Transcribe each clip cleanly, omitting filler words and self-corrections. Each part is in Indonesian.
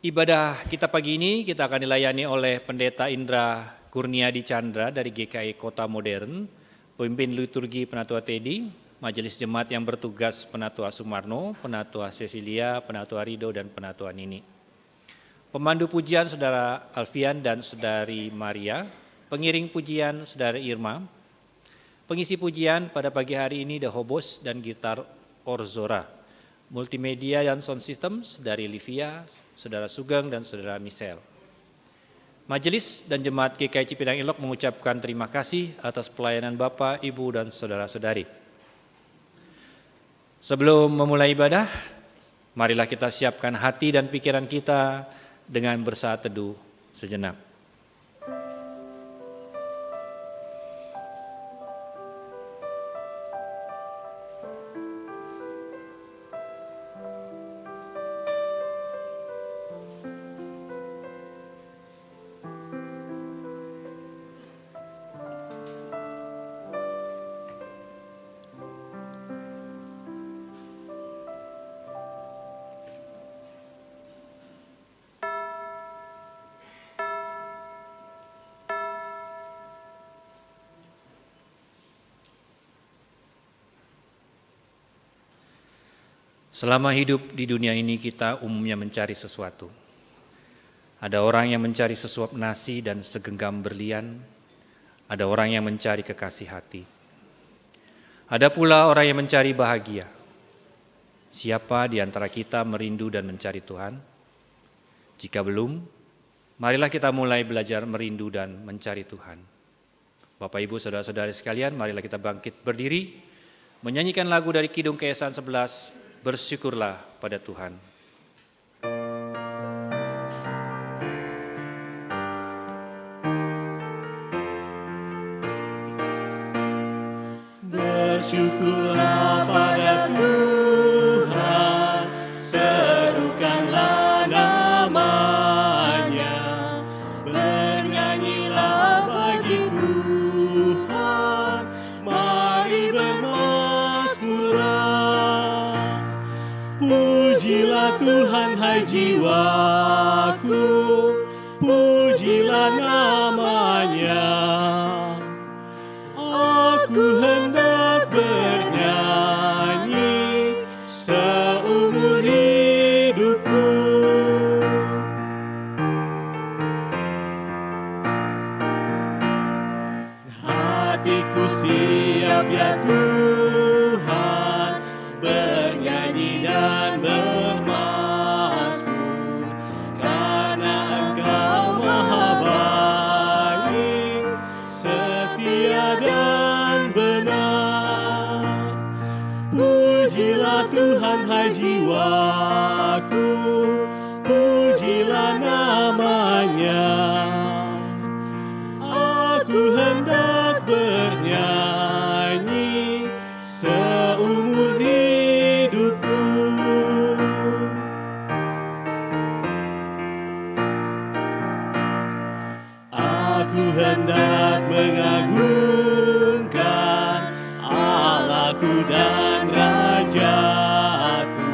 Ibadah kita pagi ini kita akan dilayani oleh Pendeta Indra Kurniadi Chandra dari GKI Kota Modern, pemimpin liturgi Penatua Teddy, Majelis Jemaat yang bertugas Penatua Sumarno, Penatua Cecilia, Penatua Rido, dan Penatua Nini. Pemandu pujian Saudara Alfian dan Saudari Maria, pengiring pujian Saudara Irma, pengisi pujian pada pagi hari ini The Hobos dan gitar Orzora, multimedia dan sound systems dari Livia, Saudara Sugeng, dan Saudara Michelle. Majelis dan Jemaat GKI Cipinang Ilok mengucapkan terima kasih atas pelayanan Bapak, Ibu, dan Saudara-saudari. Sebelum memulai ibadah, marilah kita siapkan hati dan pikiran kita dengan bersaat teduh sejenak. Selama hidup di dunia ini kita umumnya mencari sesuatu. Ada orang yang mencari sesuap nasi dan segenggam berlian. Ada orang yang mencari kekasih hati. Ada pula orang yang mencari bahagia. Siapa di antara kita merindu dan mencari Tuhan? Jika belum, marilah kita mulai belajar merindu dan mencari Tuhan. Bapak, Ibu, Saudara-saudari sekalian, marilah kita bangkit berdiri, menyanyikan lagu dari Kidung Keesan 11, Bersyukurlah pada Tuhan. Bersyukurlah pada Tuhan, serukanlah namanya, bernyanyilah bagi Tuhan, mari bermazmuran. Pujilah Tuhan hai jiwaku, pujilah namanya. Aku hendak bernyanyi seumur hidupku. Hatiku siap ya Tuhan, bernyanyi dan bermazmur, karena Engkau maha baik, setia dan benar. Pujilah Tuhan hai jiwaku, pujilah namanya. Aku hendak bernyanyi seumur hidupku. Aku hendak mengagungkan Allahku dan Rajaku,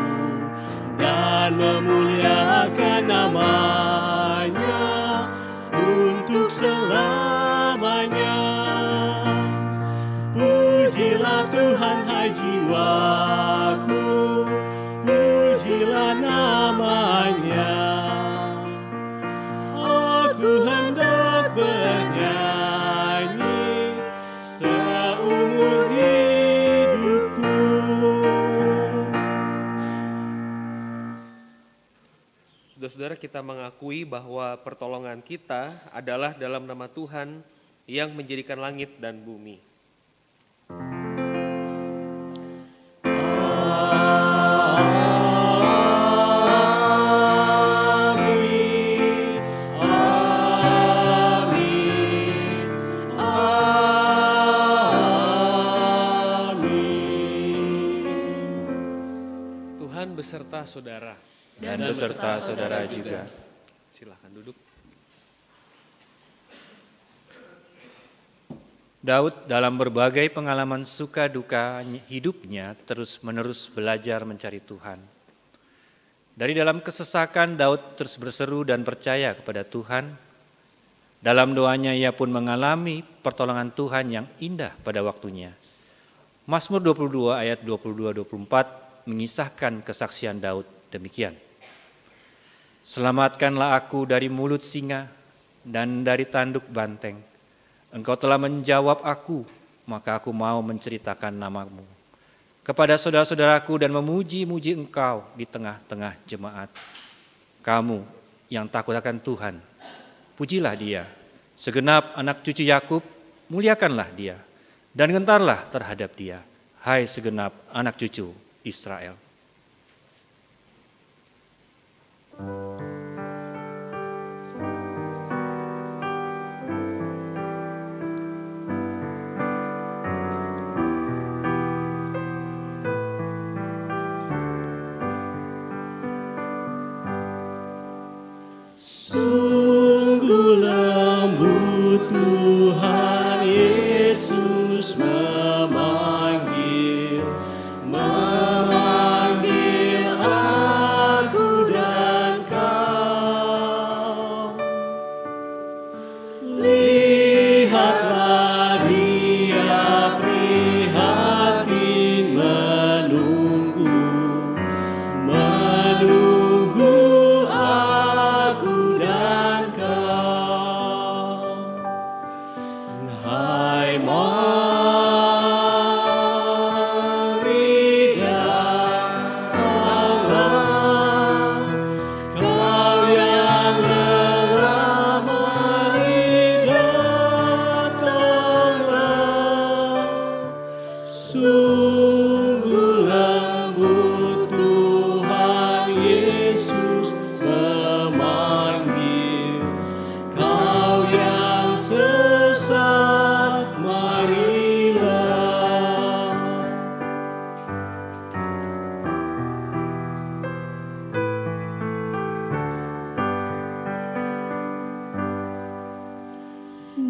dan memuliakan namanya untuk selamanya. Pujilah Tuhan hai jiwaku, pujilah namanya. Aku hendak bernyanyi seumur hidupku. Saudara-saudara, kita mengakui bahwa pertolongan kita adalah dalam nama Tuhan yang menjadikan langit dan bumi. Tuhan beserta saudara. Dan beserta saudara juga. Silakan duduk. Daud dalam berbagai pengalaman suka duka hidupnya terus-menerus belajar mencari Tuhan. Dari dalam kesesakan Daud terus berseru dan percaya kepada Tuhan. Dalam doanya ia pun mengalami pertolongan Tuhan yang indah pada waktunya. Mazmur 22 ayat 22-24 mengisahkan kesaksian Daud demikian. Selamatkanlah aku dari mulut singa dan dari tanduk banteng. Engkau telah menjawab aku, maka aku mau menceritakan namamu kepada saudara-saudaraku dan memuji-muji Engkau di tengah-tengah jemaat. Kamu yang takut akan Tuhan, pujilah Dia. Segenap anak cucu Yakub, muliakanlah Dia dan gentarlah terhadap Dia, hai segenap anak cucu Israel. Sungguh lembut Tuhan Yesus memanggil aku dan kau. Lihatlah Dia prihatin menunggu aku dan kau. Hai mari datanglah, kau yang lelah, mari datanglah. Sungguh lembut Tuhan Yesus memanggil, kau yang sesat, marilah.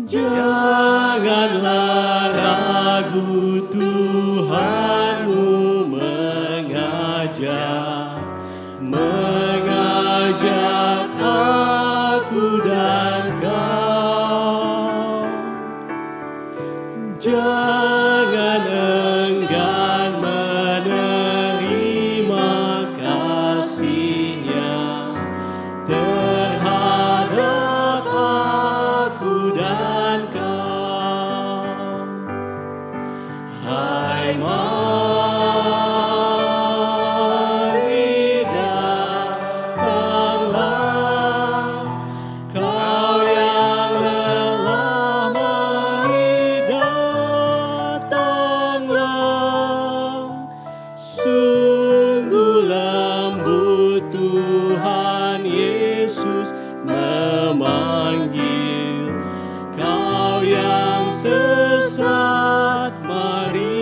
Janganlah ragu, Tuhanmu mengajak aku dan kau. Jangan enggan menerima kasih-Nya terhadap aku dan kau. Hai mari datanglah, kau yang lelah, mari datanglah. Sungguh lembut Tuhan Yesus memanggil, kau yang sesat, marilah.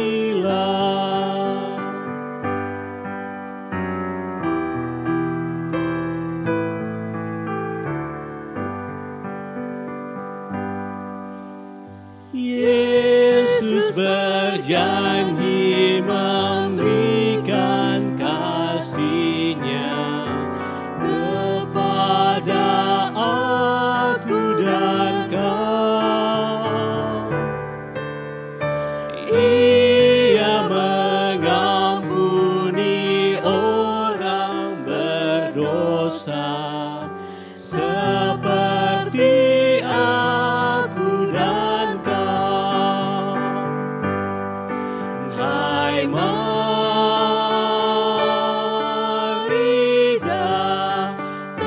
Yesus berjanji memberikan kasih-Nya kepada aku dan kau. Ia mengampuni orang berdosa seperti aku dan kau. Hai mari datanglah,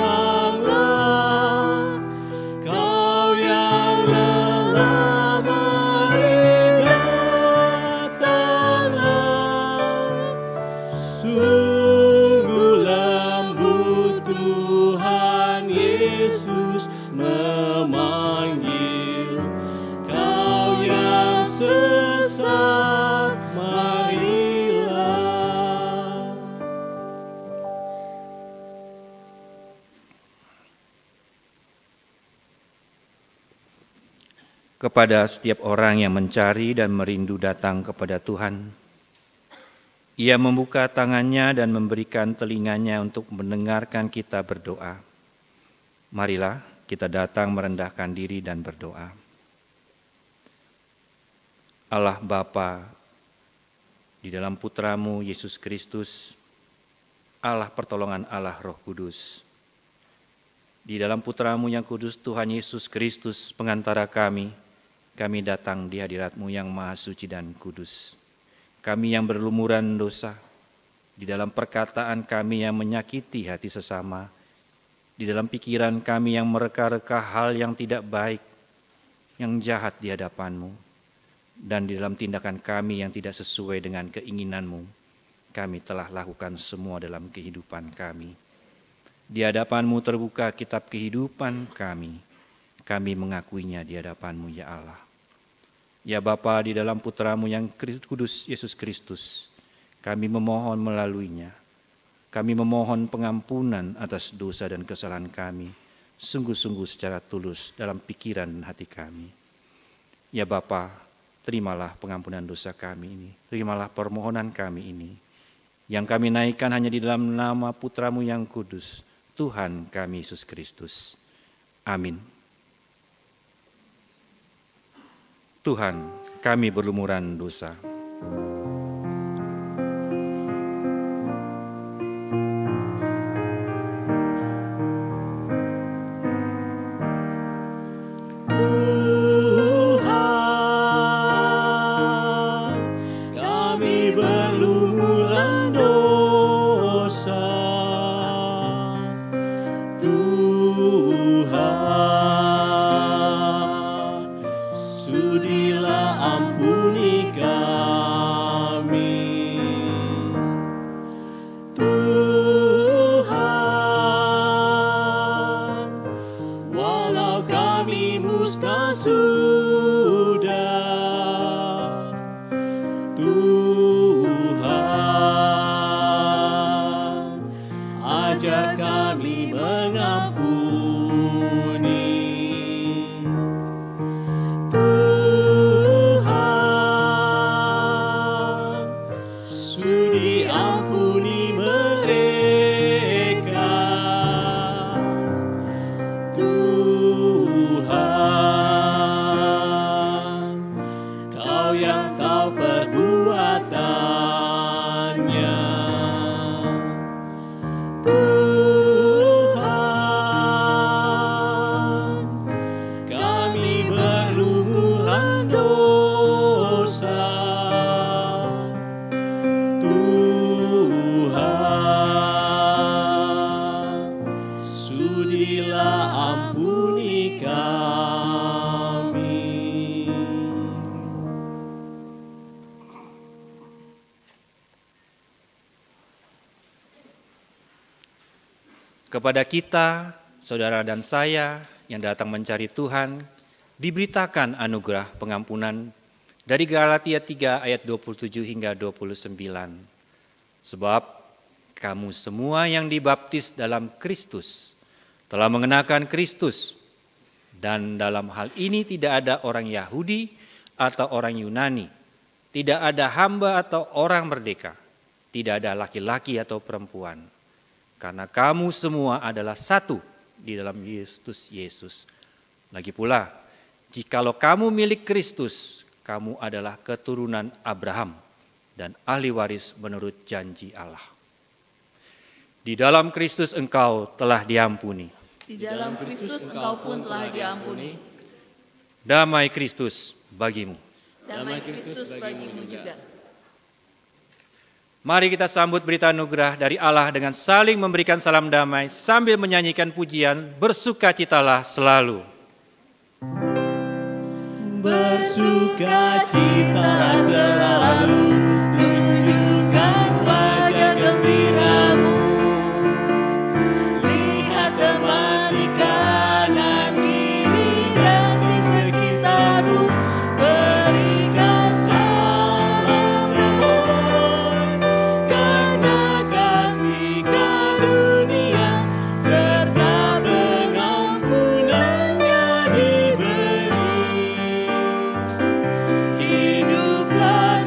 kau yang lelah, mari datanglah. Sungguh lembut Tuhan Yesus memanggil, kau yang sesat, marilah. Kepada setiap orang yang mencari dan merindu datang kepada Tuhan, Ia membuka tangannya dan memberikan telinganya untuk mendengarkan kita berdoa. Marilah kita datang merendahkan diri dan berdoa. Allah Bapa, di dalam Putramu Yesus Kristus, Allah pertolongan Allah Roh Kudus, di dalam Putramu yang kudus Tuhan Yesus Kristus pengantara kami datang di hadirat-Mu yang maha suci dan kudus. Kami yang berlumuran dosa, di dalam perkataan kami yang menyakiti hati sesama, di dalam pikiran kami yang mereka-reka hal yang tidak baik, yang jahat di hadapan-Mu, dan di dalam tindakan kami yang tidak sesuai dengan keinginan-Mu, kami telah lakukan semua dalam kehidupan kami. Di hadapan-Mu terbuka kitab kehidupan kami mengakuinya di hadapan-Mu ya Allah. Ya Bapa, di dalam Putramu yang kudus Yesus Kristus, kami memohon melaluinya. Kami memohon pengampunan atas dosa dan kesalahan kami, sungguh-sungguh secara tulus dalam pikiran dan hati kami. Ya Bapa, terimalah pengampunan dosa kami ini, terimalah permohonan kami ini, yang kami naikkan hanya di dalam nama Putramu yang kudus, Tuhan kami Yesus Kristus. Amin. Tuhan, kami berlumuran dosa. Kepada kita, saudara dan saya yang datang mencari Tuhan, diberitakan anugerah pengampunan dari Galatia 3 ayat 27 hingga 29. Sebab kamu semua yang dibaptis dalam Kristus telah mengenakan Kristus, dan dalam hal ini tidak ada orang Yahudi atau orang Yunani, tidak ada hamba atau orang merdeka, tidak ada laki-laki atau perempuan. Karena kamu semua adalah satu di dalam Kristus Yesus. Lagi pula, jikalau kamu milik Kristus, kamu adalah keturunan Abraham dan ahli waris menurut janji Allah. Di dalam Kristus engkau telah diampuni. Di dalam Kristus engkau pun telah diampuni. Damai Kristus bagimu. Damai Kristus bagimu juga. Mari kita sambut berita anugerah dari Allah dengan saling memberikan salam damai sambil menyanyikan pujian bersukacitalah selalu. Bersukacitalah selalu, tunjukkan wajah gembiramu. Lihat teman di kanan kiri dan di sekitarmu, berikan salam damai karena kasih karunia serta pengampunannya diberi. Hiduplah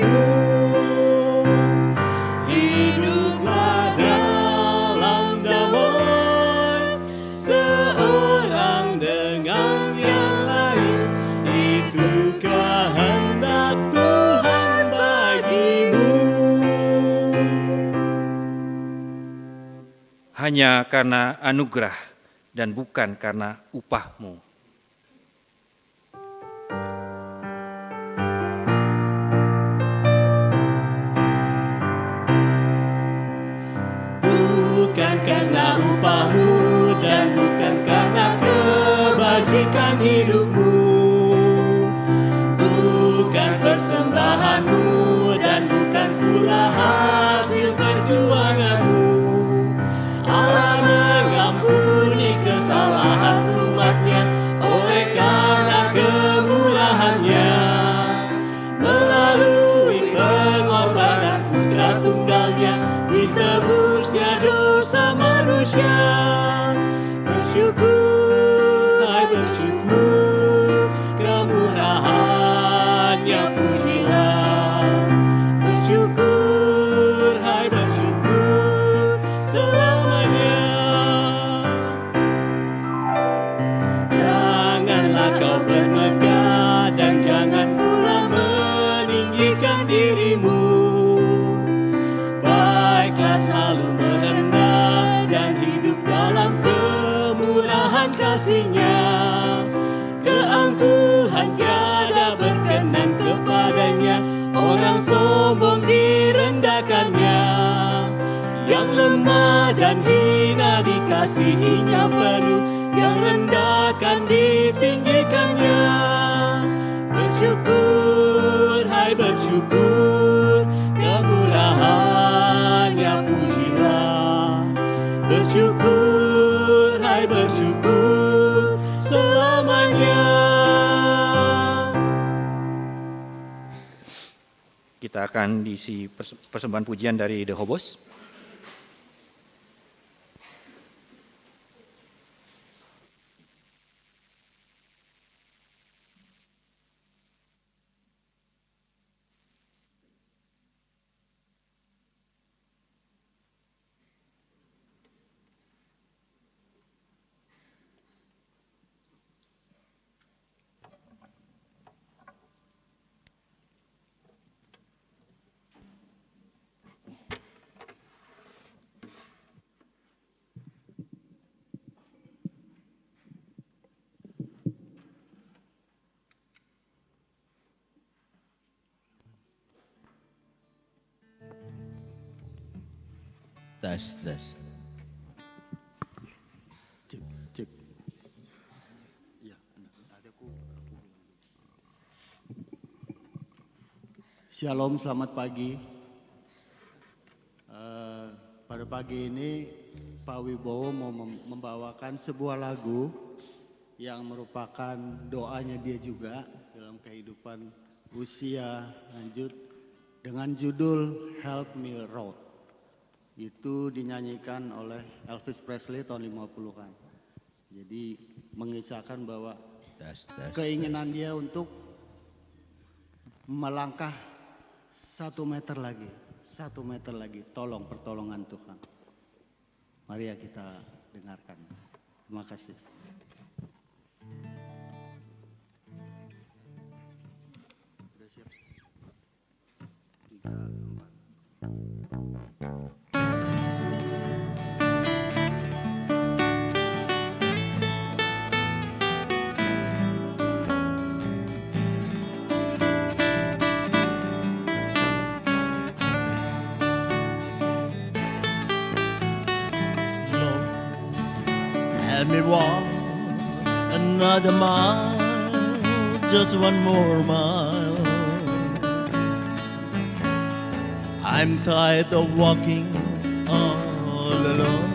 bagimu. Hiduplah dalam damai, seorang dengan yang lain, itu kehendak Tuhan bagimu. Hanya karena anugerah dan bukan karena upahmu. Bukan karena upahmu dan bukan karena kebajikan hidupmu, bukan persembahanmu dan bukan pula hasil perjuanganmu. Allah mengampuni kesalahan umatnya oleh karena kemurahannya, melalui pengorbanan putra tunggalnya ditebusnya dosa manusia. Bersyukur, hai bersyukur, kemurahannya pujilah. Bersyukur, hai bersyukur, selamanya. Janganlah kau bermegah dan jangan pula meninggikan dirimu. Baiklah selalu merendah dan hidup dalam kemurahan kasih-Nya. Keangkuhan tiada berkenan kepadanya, orang sombong direndahkannya. Yang lemah dan hina dikasihinya penuh, yang rendahkan ditinggikannya. Bersyukur, hai bersyukur, kemurahannya pujilah. Bersyukur, hai bersyukur, selamanya. Kita akan diisi persembahan pujian dari The Hobos. Tes. Cek. Ya, ada aku. Shalom, selamat pagi. Pada pagi ini Pak Wibowo mau membawakan sebuah lagu yang merupakan doanya dia juga dalam kehidupan usia lanjut dengan judul Help Me Road. Itu dinyanyikan oleh Elvis Presley tahun 50-an. Jadi mengisahkan bahwa keinginan dia untuk melangkah 1 meter lagi, tolong pertolongan Tuhan. Mari ya kita dengarkan. Terima kasih. Sudah siap? 3, 4. Let me walk another mile, just one more mile. I'm tired of walking all alone.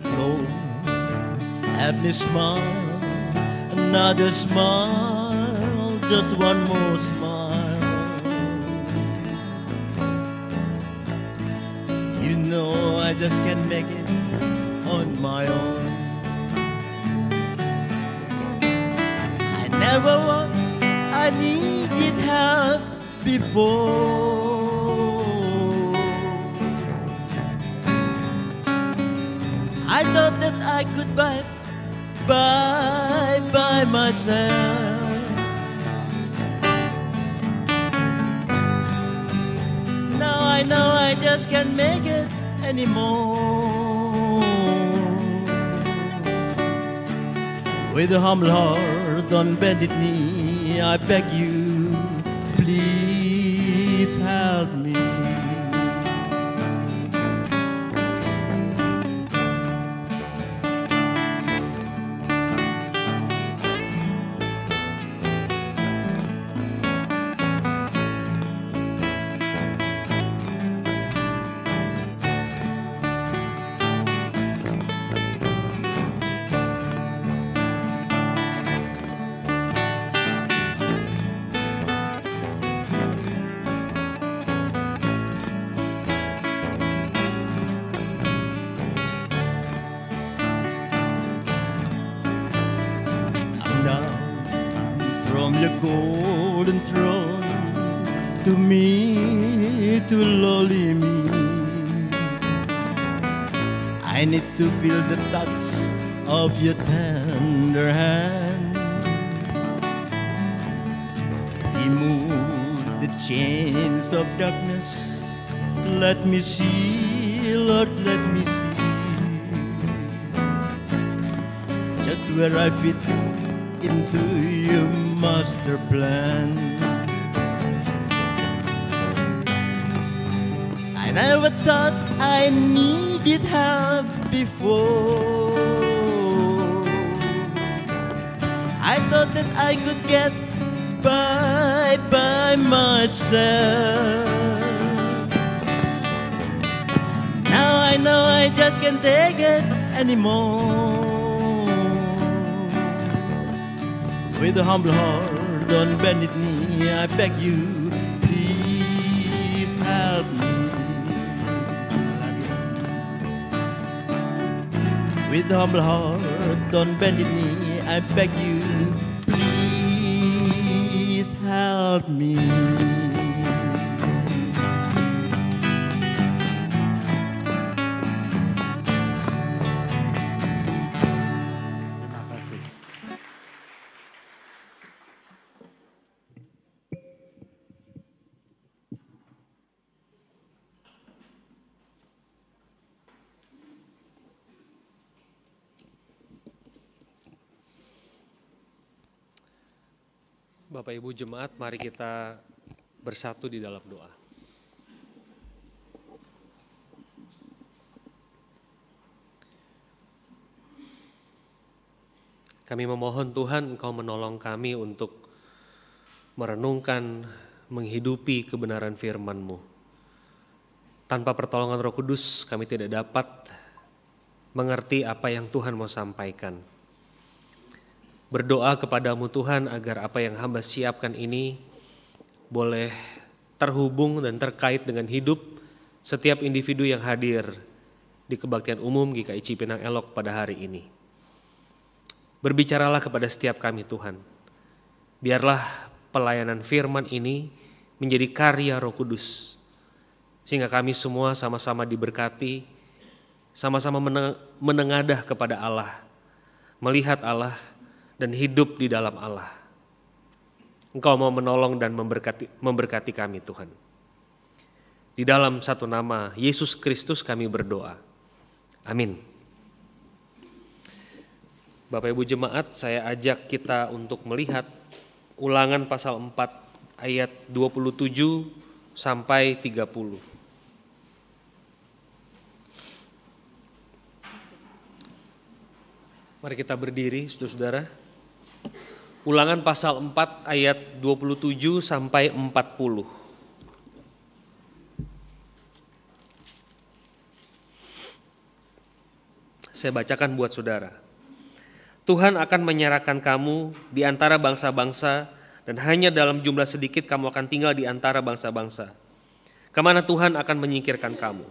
Lord, have me smile, another smile, just one more smile. You know I just can't make it on my own. I never want help before. I thought that I could buy by myself. Now I know I just can't make it anymore. With a humble heart on bended knee, I beg you, please help me. From your golden throne to me, to lowly me, I need to feel the touch of your tender hand. Remove the chains of darkness. Let me see, Lord, let me see just where I fit into your master plan. I never thought I needed help before. I thought that I could get by myself. Now I know I just can't take it anymore. With a humble heart on bended knee, I beg you, please help me. With a humble heart on bended knee, I beg you, please help me. Terima kasih. Bapak Ibu Jemaat, mari kita bersatu di dalam doa. Kami memohon Tuhan Engkau menolong kami untuk merenungkan, menghidupi kebenaran firman-Mu. Tanpa pertolongan Roh Kudus kami tidak dapat mengerti apa yang Tuhan mau sampaikan. Berdoa kepadamu Tuhan agar apa yang hamba siapkan ini boleh terhubung dan terkait dengan hidup setiap individu yang hadir di Kebaktian Umum GKI Cipinang Elok pada hari ini. Berbicaralah kepada setiap kami Tuhan. Biarlah pelayanan firman ini menjadi karya Roh Kudus. Sehingga kami semua sama-sama diberkati, sama-sama menengadah kepada Allah, melihat Allah, dan hidup di dalam Allah. Engkau mau menolong dan memberkati kami Tuhan. Di dalam satu nama Yesus Kristus kami berdoa. Amin. Bapak Ibu Jemaat, saya ajak kita untuk melihat Ulangan pasal 4 ayat 27 sampai 30. Mari kita berdiri, saudara-saudara. Ulangan pasal 4 ayat 27 sampai 40. Saya bacakan buat saudara. Tuhan akan menyerahkan kamu di antara bangsa-bangsa dan hanya dalam jumlah sedikit kamu akan tinggal di antara bangsa-bangsa. Kemana Tuhan akan menyingkirkan kamu?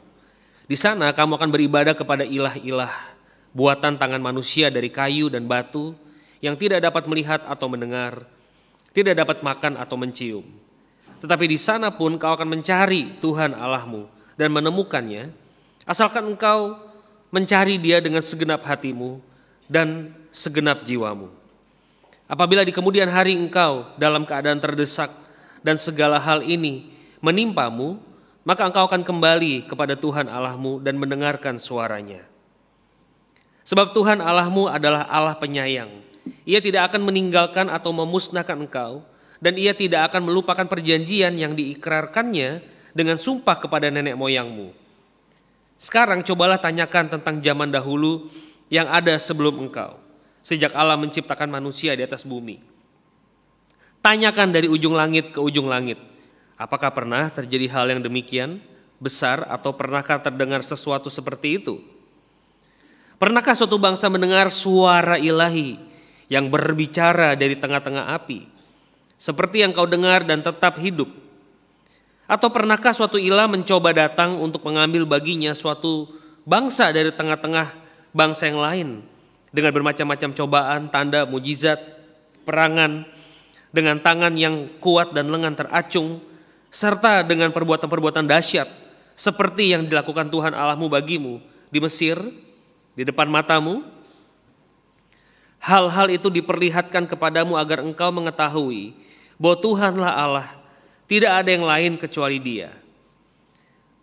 Di sana kamu akan beribadah kepada ilah-ilah buatan tangan manusia dari kayu dan batu yang tidak dapat melihat atau mendengar, tidak dapat makan atau mencium. Tetapi di sana pun kau akan mencari Tuhan Allahmu dan menemukannya, asalkan engkau mencari Dia dengan segenap hatimu dan segenap jiwamu. Apabila di kemudian hari engkau dalam keadaan terdesak dan segala hal ini menimpamu, maka engkau akan kembali kepada Tuhan Allahmu dan mendengarkan suaranya. Sebab Tuhan Allahmu adalah Allah penyayang. Ia tidak akan meninggalkan atau memusnahkan engkau, dan Ia tidak akan melupakan perjanjian yang diikrarkannya dengan sumpah kepada nenek moyangmu. Sekarang cobalah tanyakan tentang zaman dahulu yang ada sebelum engkau, sejak Allah menciptakan manusia di atas bumi. Tanyakan dari ujung langit ke ujung langit, apakah pernah terjadi hal yang demikian besar atau pernahkah terdengar sesuatu seperti itu? Pernahkah suatu bangsa mendengar suara ilahi yang berbicara dari tengah-tengah api, seperti yang kau dengar dan tetap hidup? Atau pernahkah suatu ilah mencoba datang untuk mengambil baginya suatu bangsa dari tengah-tengah bangsa yang lain, dengan bermacam-macam cobaan, tanda, mujizat, perangan, dengan tangan yang kuat dan lengan teracung, serta dengan perbuatan-perbuatan dahsyat, seperti yang dilakukan Tuhan Allahmu bagimu di Mesir, di depan matamu? Hal-hal itu diperlihatkan kepadamu agar engkau mengetahui bahwa Tuhanlah Allah, tidak ada yang lain kecuali Dia.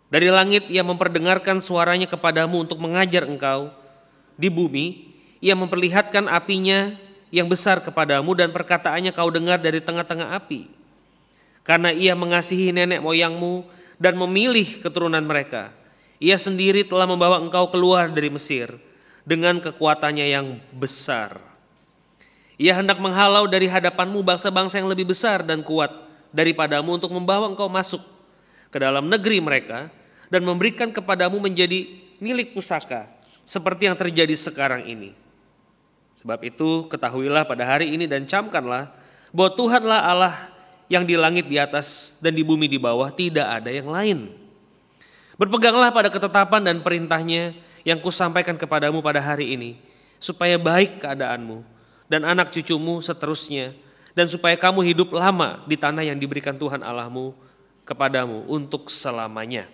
Dari langit Ia memperdengarkan suaranya kepadamu untuk mengajar engkau. Di bumi Ia memperlihatkan apinya yang besar kepadamu dan perkataannya kau dengar dari tengah-tengah api. Karena Ia mengasihi nenek moyangmu dan memilih keturunan mereka, Ia sendiri telah membawa engkau keluar dari Mesir dengan kekuatannya yang besar. Ia hendak menghalau dari hadapanmu bangsa-bangsa yang lebih besar dan kuat daripadamu untuk membawa engkau masuk ke dalam negeri mereka dan memberikan kepadamu menjadi milik pusaka seperti yang terjadi sekarang ini. Sebab itu ketahuilah pada hari ini dan camkanlah bahwa Tuhanlah Allah yang di langit di atas dan di bumi di bawah, tidak ada yang lain. Berpeganglah pada ketetapan dan perintahnya yang kusampaikan kepadamu pada hari ini, supaya baik keadaanmu dan anak cucumu seterusnya, dan supaya kamu hidup lama di tanah yang diberikan Tuhan Allahmu kepadamu untuk selamanya.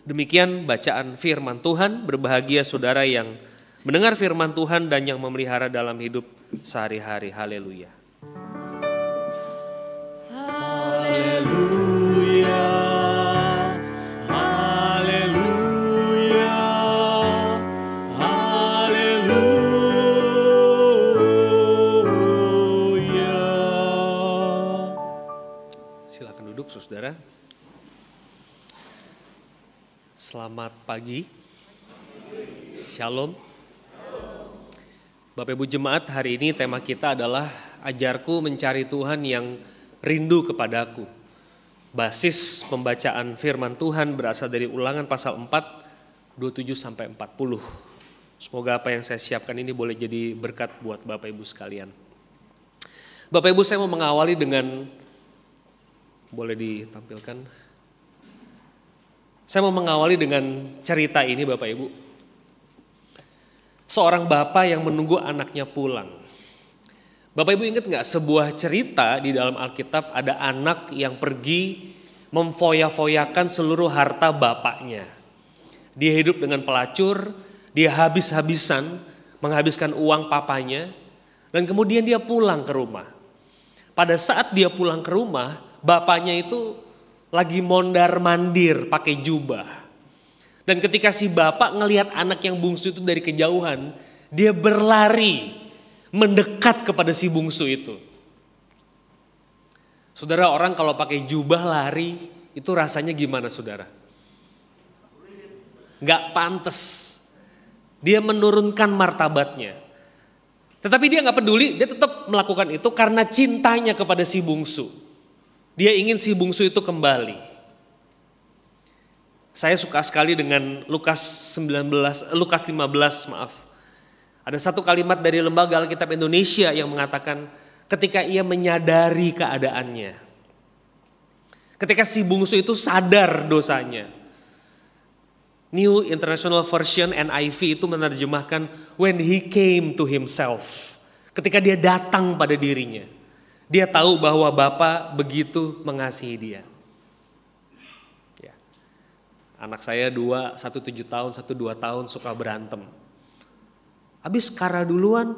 Demikian bacaan firman Tuhan. Berbahagia saudara yang mendengar firman Tuhan dan yang memelihara dalam hidup sehari-hari. Haleluya. Haleluya, haleluya, haleluya. Silakan duduk saudara. Selamat pagi. Shalom. Bapak Ibu Jemaat, hari ini tema kita adalah ajarku mencari Tuhan yang rindu kepadaku. Basis pembacaan firman Tuhan berasal dari Ulangan pasal 4, 27-40. Semoga apa yang saya siapkan ini boleh jadi berkat buat Bapak Ibu sekalian. Bapak Ibu, saya mau mengawali dengan, boleh ditampilkan. Saya mau mengawali dengan cerita ini Bapak Ibu. Seorang bapak yang menunggu anaknya pulang. Bapak Ibu ingat gak sebuah cerita di dalam Alkitab, ada anak yang pergi memfoya-foyakan seluruh harta bapaknya. Dia hidup dengan pelacur, dia habis-habisan menghabiskan uang papanya, dan kemudian dia pulang ke rumah. Pada saat dia pulang ke rumah, bapaknya itu lagi mondar-mandir pakai jubah. Dan ketika si bapak ngelihat anak yang bungsu itu dari kejauhan, dia berlari mendekat kepada si bungsu itu. Saudara, orang kalau pakai jubah lari itu rasanya gimana saudara? Gak pantas. Dia menurunkan martabatnya. Tetapi dia gak peduli, dia tetap melakukan itu karena cintanya kepada si bungsu. Dia ingin si bungsu itu kembali. Saya suka sekali dengan Lukas 15. Ada satu kalimat dari Lembaga Alkitab Indonesia yang mengatakan ketika ia menyadari keadaannya. Ketika si bungsu itu sadar dosanya. New International Version NIV itu menerjemahkan when he came to himself. Ketika dia datang pada dirinya. Dia tahu bahwa Bapa begitu mengasihi dia. Ya. Anak saya 2, satu 7 tahun, satu 2 tahun suka berantem. Habis Kara duluan,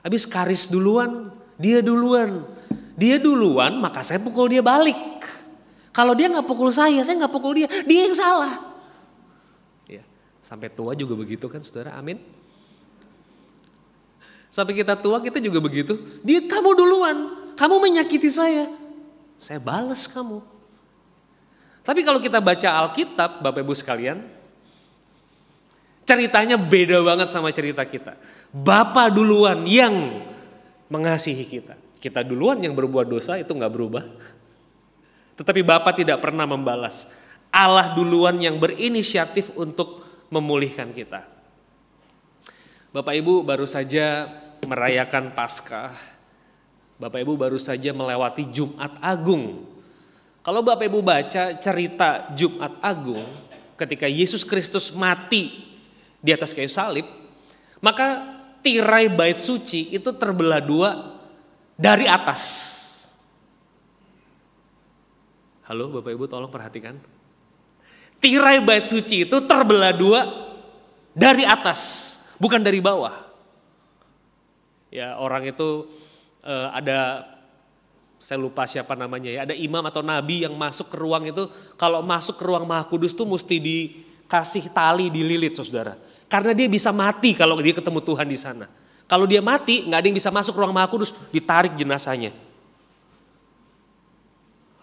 habis Karis duluan, dia duluan. Dia duluan, maka saya pukul dia balik. Kalau dia nggak pukul saya nggak pukul dia yang salah. Ya. Sampai tua juga begitu kan saudara, amin. Sampai kita tua kita juga begitu. Kamu duluan, kamu menyakiti saya balas kamu. Tapi kalau kita baca Alkitab, Bapak Ibu sekalian, ceritanya beda banget sama cerita kita. Bapa duluan yang mengasihi kita. Kita duluan yang berbuat dosa itu nggak berubah. Tetapi Bapa tidak pernah membalas. Allah duluan yang berinisiatif untuk memulihkan kita. Bapak Ibu baru saja merayakan Paskah. Bapak Ibu baru saja melewati Jumat Agung. Kalau Bapak Ibu baca cerita Jumat Agung, ketika Yesus Kristus mati di atas kayu salib, maka tirai bait suci itu terbelah 2 dari atas. Halo Bapak Ibu tolong perhatikan. Tirai bait suci itu terbelah 2 dari atas, bukan dari bawah. Ya orang itu ada, saya lupa siapa namanya ya, ada imam atau nabi yang masuk ke ruang itu, kalau masuk ke ruang Maha Kudus tuh mesti dikasih tali dililit saudara. Karena dia bisa mati kalau dia ketemu Tuhan di sana. Kalau dia mati nggak ada yang bisa masuk ke ruang Maha Kudus, ditarik jenazahnya.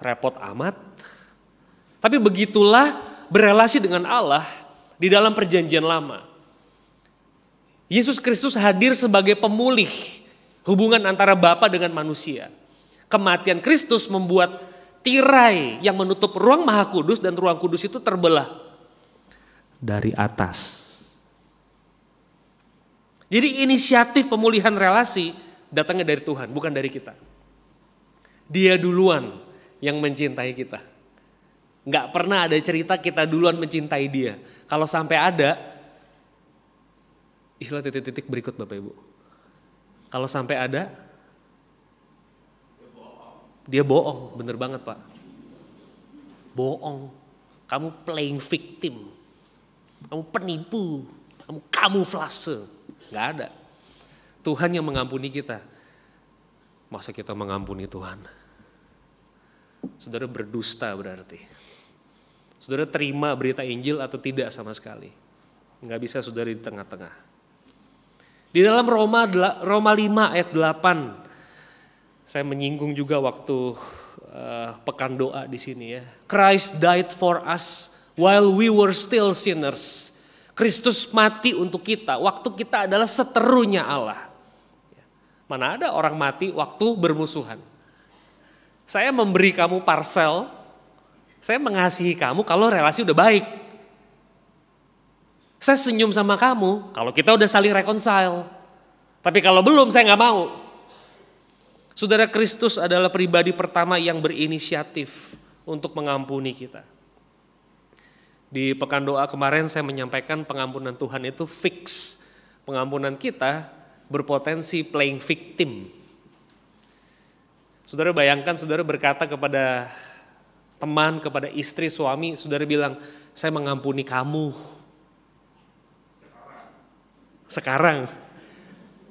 Repot amat. Tapi begitulah berelasi dengan Allah di dalam perjanjian lama. Yesus Kristus hadir sebagai pemulih hubungan antara Bapa dengan manusia. Kematian Kristus membuat tirai yang menutup ruang Maha Kudus dan ruang kudus itu terbelah dari atas. Jadi inisiatif pemulihan relasi datangnya dari Tuhan, bukan dari kita. Dia duluan yang mencintai kita. Nggak pernah ada cerita kita duluan mencintai dia. Kalau sampai ada, istilah titik-titik berikut Bapak Ibu. Kalau sampai ada, dia bohong, bener banget Pak. Bohong, kamu playing victim, kamu penipu, kamu kamuflase, nggak ada. Tuhan yang mengampuni kita. Masa kita mengampuni Tuhan? Saudara berdusta berarti. Saudara terima berita Injil atau tidak sama sekali? Nggak bisa saudara di tengah-tengah. Di dalam Roma 5 ayat 8, saya menyinggung juga waktu pekan doa di sini ya. Christ died for us while we were still sinners. Kristus mati untuk kita, waktu kita adalah seterunya Allah. Mana ada orang mati waktu bermusuhan. Saya memberi kamu parsel, saya mengasihi kamu kalau relasi udah baik. Saya senyum sama kamu kalau kita udah saling reconcile. Tapi kalau belum saya gak mau. Saudara, Kristus adalah pribadi pertama yang berinisiatif untuk mengampuni kita. Di pekan doa kemarin saya menyampaikan pengampunan Tuhan itu fix. Pengampunan kita berpotensi playing victim. Saudara bayangkan saudara berkata kepada teman, kepada istri, suami, saudara bilang, saya mengampuni kamu. Sekarang.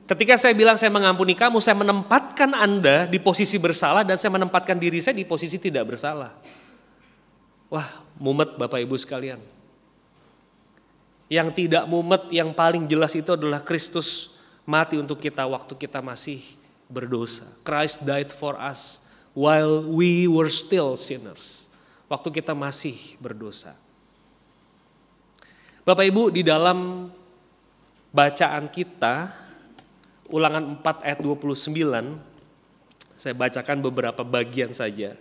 Ketika saya bilang saya mengampuni kamu, saya menempatkan Anda di posisi bersalah dan saya menempatkan diri saya di posisi tidak bersalah. Wah, mumet Bapak Ibu sekalian. Yang tidak mumet, yang paling jelas itu adalah Kristus mati untuk kita waktu kita masih berdosa. Christ died for us while we were still sinners. Waktu kita masih berdosa. Bapak Ibu, di dalam bacaan kita, Ulangan 4 ayat 29, saya bacakan beberapa bagian saja.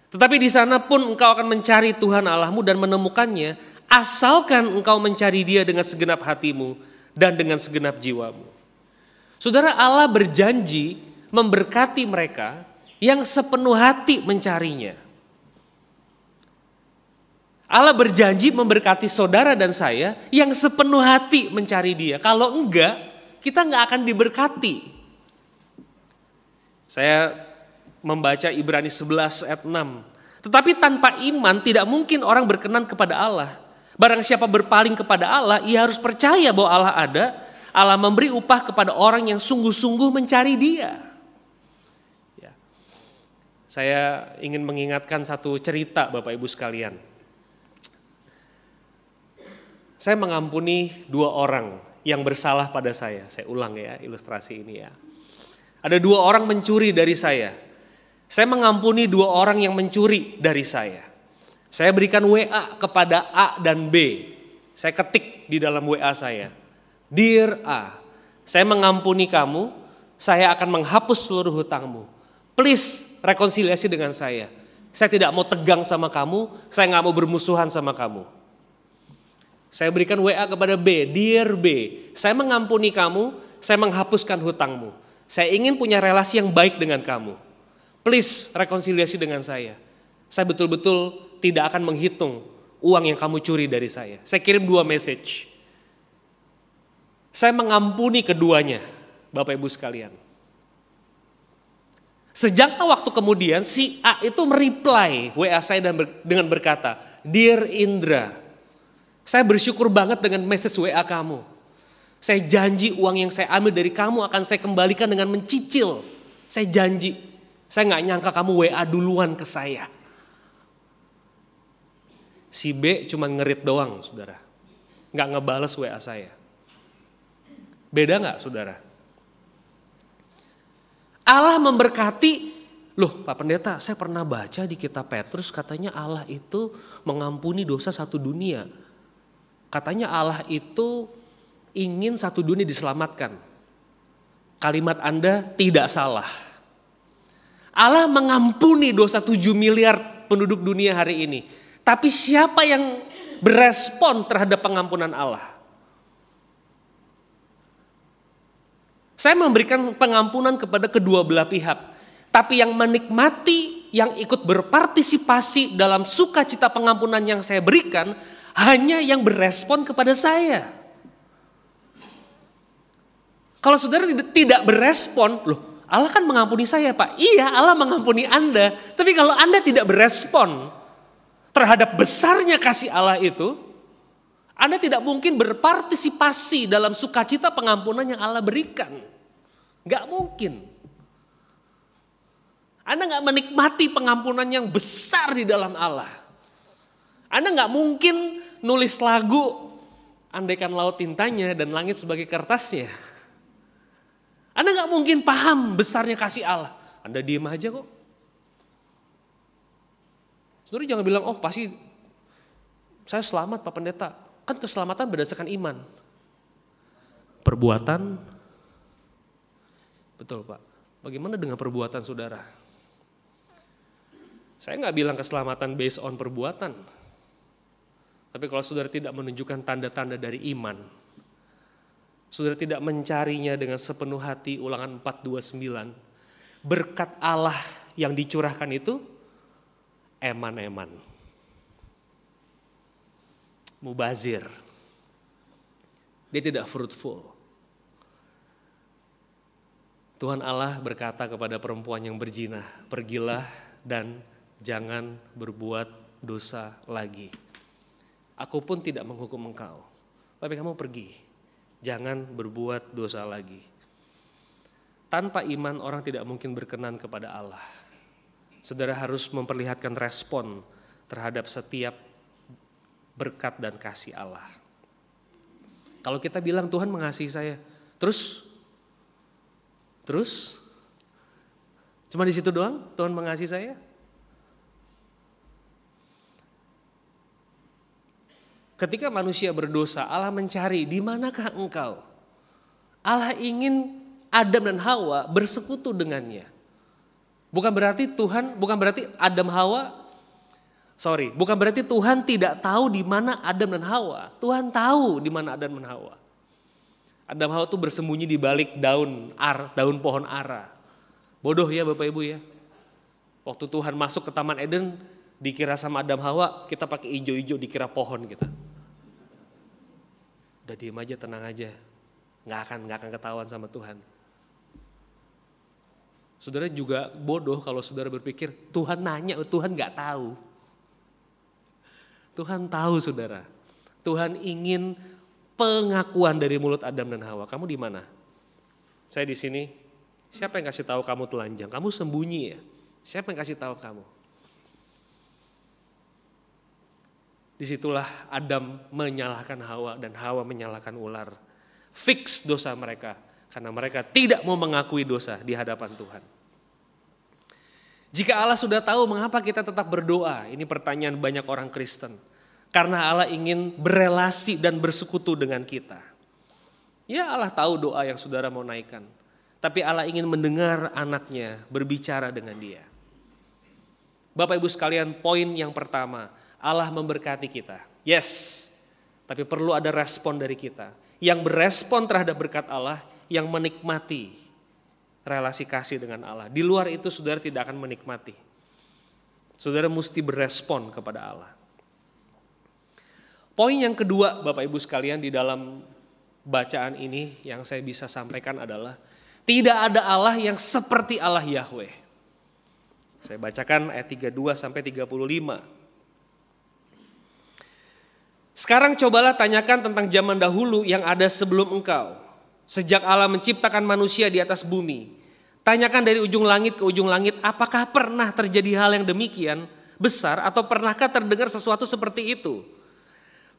Tetapi di sana pun engkau akan mencari Tuhan Allahmu dan menemukannya, asalkan engkau mencari Dia dengan segenap hatimu dan dengan segenap jiwamu. Saudara, Allah berjanji memberkati mereka yang sepenuh hati mencarinya. Allah berjanji memberkati saudara dan saya yang sepenuh hati mencari Dia. Kalau enggak, kita nggak akan diberkati. Saya membaca Ibrani 11 ayat 6. Tetapi tanpa iman tidak mungkin orang berkenan kepada Allah. Barang siapa berpaling kepada Allah, ia harus percaya bahwa Allah ada. Allah memberi upah kepada orang yang sungguh-sungguh mencari Dia. Ya. Saya ingin mengingatkan satu cerita Bapak Ibu sekalian. Saya mengampuni 2 orang yang bersalah pada saya. Saya ulang ya ilustrasi ini ya. Ada 2 orang mencuri dari saya. Saya mengampuni 2 orang yang mencuri dari saya. Saya berikan WA kepada A dan B. Saya ketik di dalam WA saya. Dear A, saya mengampuni kamu, saya akan menghapus seluruh hutangmu. Please rekonsiliasi dengan saya. Saya tidak mau tegang sama kamu, saya gak mau bermusuhan sama kamu. Saya berikan WA kepada B, Dear B, saya mengampuni kamu, saya menghapuskan hutangmu. Saya ingin punya relasi yang baik dengan kamu. Please rekonsiliasi dengan saya. Saya betul-betul tidak akan menghitung uang yang kamu curi dari saya. Saya kirim 2 message. Saya mengampuni keduanya, Bapak Ibu sekalian. Sejangka waktu kemudian si A itu mereply WA saya dengan berkata, Dear Indra, saya bersyukur banget dengan message WA kamu. Saya janji uang yang saya ambil dari kamu akan saya kembalikan dengan mencicil. Saya janji. Saya gak nyangka kamu WA duluan ke saya. Si B cuma ngerit doang saudara. Gak ngebales WA saya. Beda gak saudara? Allah memberkati. Loh Pak Pendeta, saya pernah baca di kitab Petrus katanya Allah itu mengampuni dosa satu dunia. Katanya Allah itu ingin satu dunia diselamatkan. Kalimat Anda tidak salah. Allah mengampuni dosa 7 miliar penduduk dunia hari ini. Tapi siapa yang berespon terhadap pengampunan Allah? Saya memberikan pengampunan kepada kedua belah pihak. Tapi yang menikmati, yang ikut berpartisipasi dalam sukacita pengampunan yang saya berikan, hanya yang berespon kepada saya. Kalau saudara tidak berespon, loh Allah kan mengampuni saya Pak. Iya Allah mengampuni Anda. Tapi kalau Anda tidak berespon terhadap besarnya kasih Allah itu, Anda tidak mungkin berpartisipasi dalam sukacita pengampunan yang Allah berikan. Gak mungkin. Anda gak menikmati pengampunan yang besar di dalam Allah. Anda gak mungkin nulis lagu, andaikan laut tintanya dan langit sebagai kertasnya. Anda gak mungkin paham besarnya kasih Allah. Anda diem aja kok. Saudara jangan bilang, oh pasti saya selamat Pak Pendeta. Kan keselamatan berdasarkan iman. Perbuatan, betul Pak. Bagaimana dengan perbuatan saudara? Saya gak bilang keselamatan based on perbuatan. Tapi kalau saudara tidak menunjukkan tanda-tanda dari iman, saudara tidak mencarinya dengan sepenuh hati, Ulangan 4:29, berkat Allah yang dicurahkan itu eman-eman. Mubazir. Dia tidak fruitful. Tuhan Allah berkata kepada perempuan yang berzina, pergilah dan jangan berbuat dosa lagi. Aku pun tidak menghukum engkau, tapi kamu pergi. Jangan berbuat dosa lagi. Tanpa iman orang tidak mungkin berkenan kepada Allah. Saudara harus memperlihatkan respon terhadap setiap berkat dan kasih Allah. Kalau kita bilang Tuhan mengasihi saya, terus cuma di situ doang Tuhan mengasihi saya? Ketika manusia berdosa, Allah mencari di manakah engkau? Allah ingin Adam dan Hawa bersekutu dengannya. Bukan berarti bukan berarti Tuhan tidak tahu di mana Adam dan Hawa. Tuhan tahu di mana Adam dan Hawa. Adam Hawa itu bersembunyi di balik daun pohon ara. Bodoh ya Bapak Ibu ya. Waktu Tuhan masuk ke Taman Eden, dikira sama Adam Hawa, kita pakai ijo-ijo dikira pohon kita. Udah diem aja, tenang aja. Nggak akan ketahuan sama Tuhan. Saudara juga bodoh kalau saudara berpikir Tuhan nanya, Tuhan gak tahu. Tuhan tahu saudara. Tuhan ingin pengakuan dari mulut Adam dan Hawa. Kamu di mana? Saya di sini. Siapa yang kasih tahu kamu telanjang? Kamu sembunyi ya? Siapa yang kasih tahu kamu? Disitulah Adam menyalahkan Hawa dan Hawa menyalahkan ular. Fix dosa mereka. Karena mereka tidak mau mengakui dosa di hadapan Tuhan. Jika Allah sudah tahu, mengapa kita tetap berdoa? Ini pertanyaan banyak orang Kristen. Karena Allah ingin berelasi dan bersekutu dengan kita. Ya, Allah tahu doa yang saudara mau naikkan. Tapi Allah ingin mendengar anaknya berbicara dengan dia. Bapak Ibu sekalian, poin yang pertama, Allah memberkati kita. Yes, tapi perlu ada respon dari kita. Yang berespon terhadap berkat Allah, yang menikmati relasi kasih dengan Allah. Di luar itu saudara tidak akan menikmati. Saudara mesti berespon kepada Allah. Poin yang kedua Bapak Ibu sekalian di dalam bacaan ini yang saya bisa sampaikan adalah tidak ada Allah yang seperti Allah Yahweh. Saya bacakan ayat 32 sampai 35. Sekarang cobalah tanyakan tentang zaman dahulu yang ada sebelum engkau. Sejak Allah menciptakan manusia di atas bumi. Tanyakan dari ujung langit ke ujung langit, apakah pernah terjadi hal yang demikian besar atau pernahkah terdengar sesuatu seperti itu?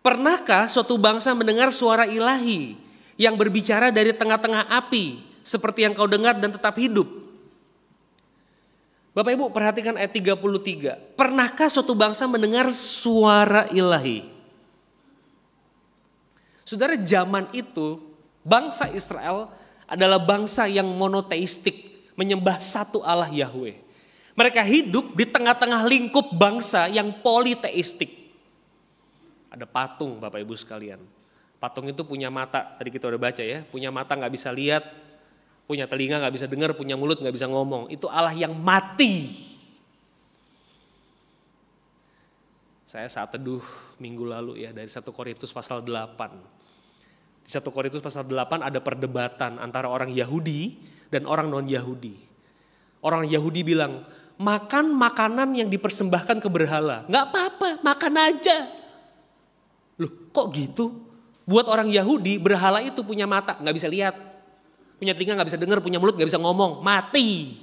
Pernahkah suatu bangsa mendengar suara ilahi yang berbicara dari tengah-tengah api seperti yang kau dengar dan tetap hidup? Bapak Ibu perhatikan ayat 33. Pernahkah suatu bangsa mendengar suara ilahi? Saudara, zaman itu bangsa Israel adalah bangsa yang monoteistik, menyembah satu Allah Yahweh. Mereka hidup di tengah-tengah lingkup bangsa yang politeistik. Ada patung Bapak Ibu sekalian. Patung itu punya mata, tadi kita udah baca ya, punya mata gak bisa lihat, punya telinga gak bisa dengar, punya mulut gak bisa ngomong. Itu Allah yang mati. Saya saat teduh minggu lalu ya dari 1 Korintus pasal 8. Di 1 Korintus pasal 8 ada perdebatan antara orang Yahudi dan orang non-Yahudi. Orang Yahudi bilang, makan makanan yang dipersembahkan ke berhala. Gak apa-apa, makan aja. Loh kok gitu? Buat orang Yahudi berhala itu punya mata, gak bisa lihat. Punya telinga gak bisa dengar, punya mulut gak bisa ngomong. Mati.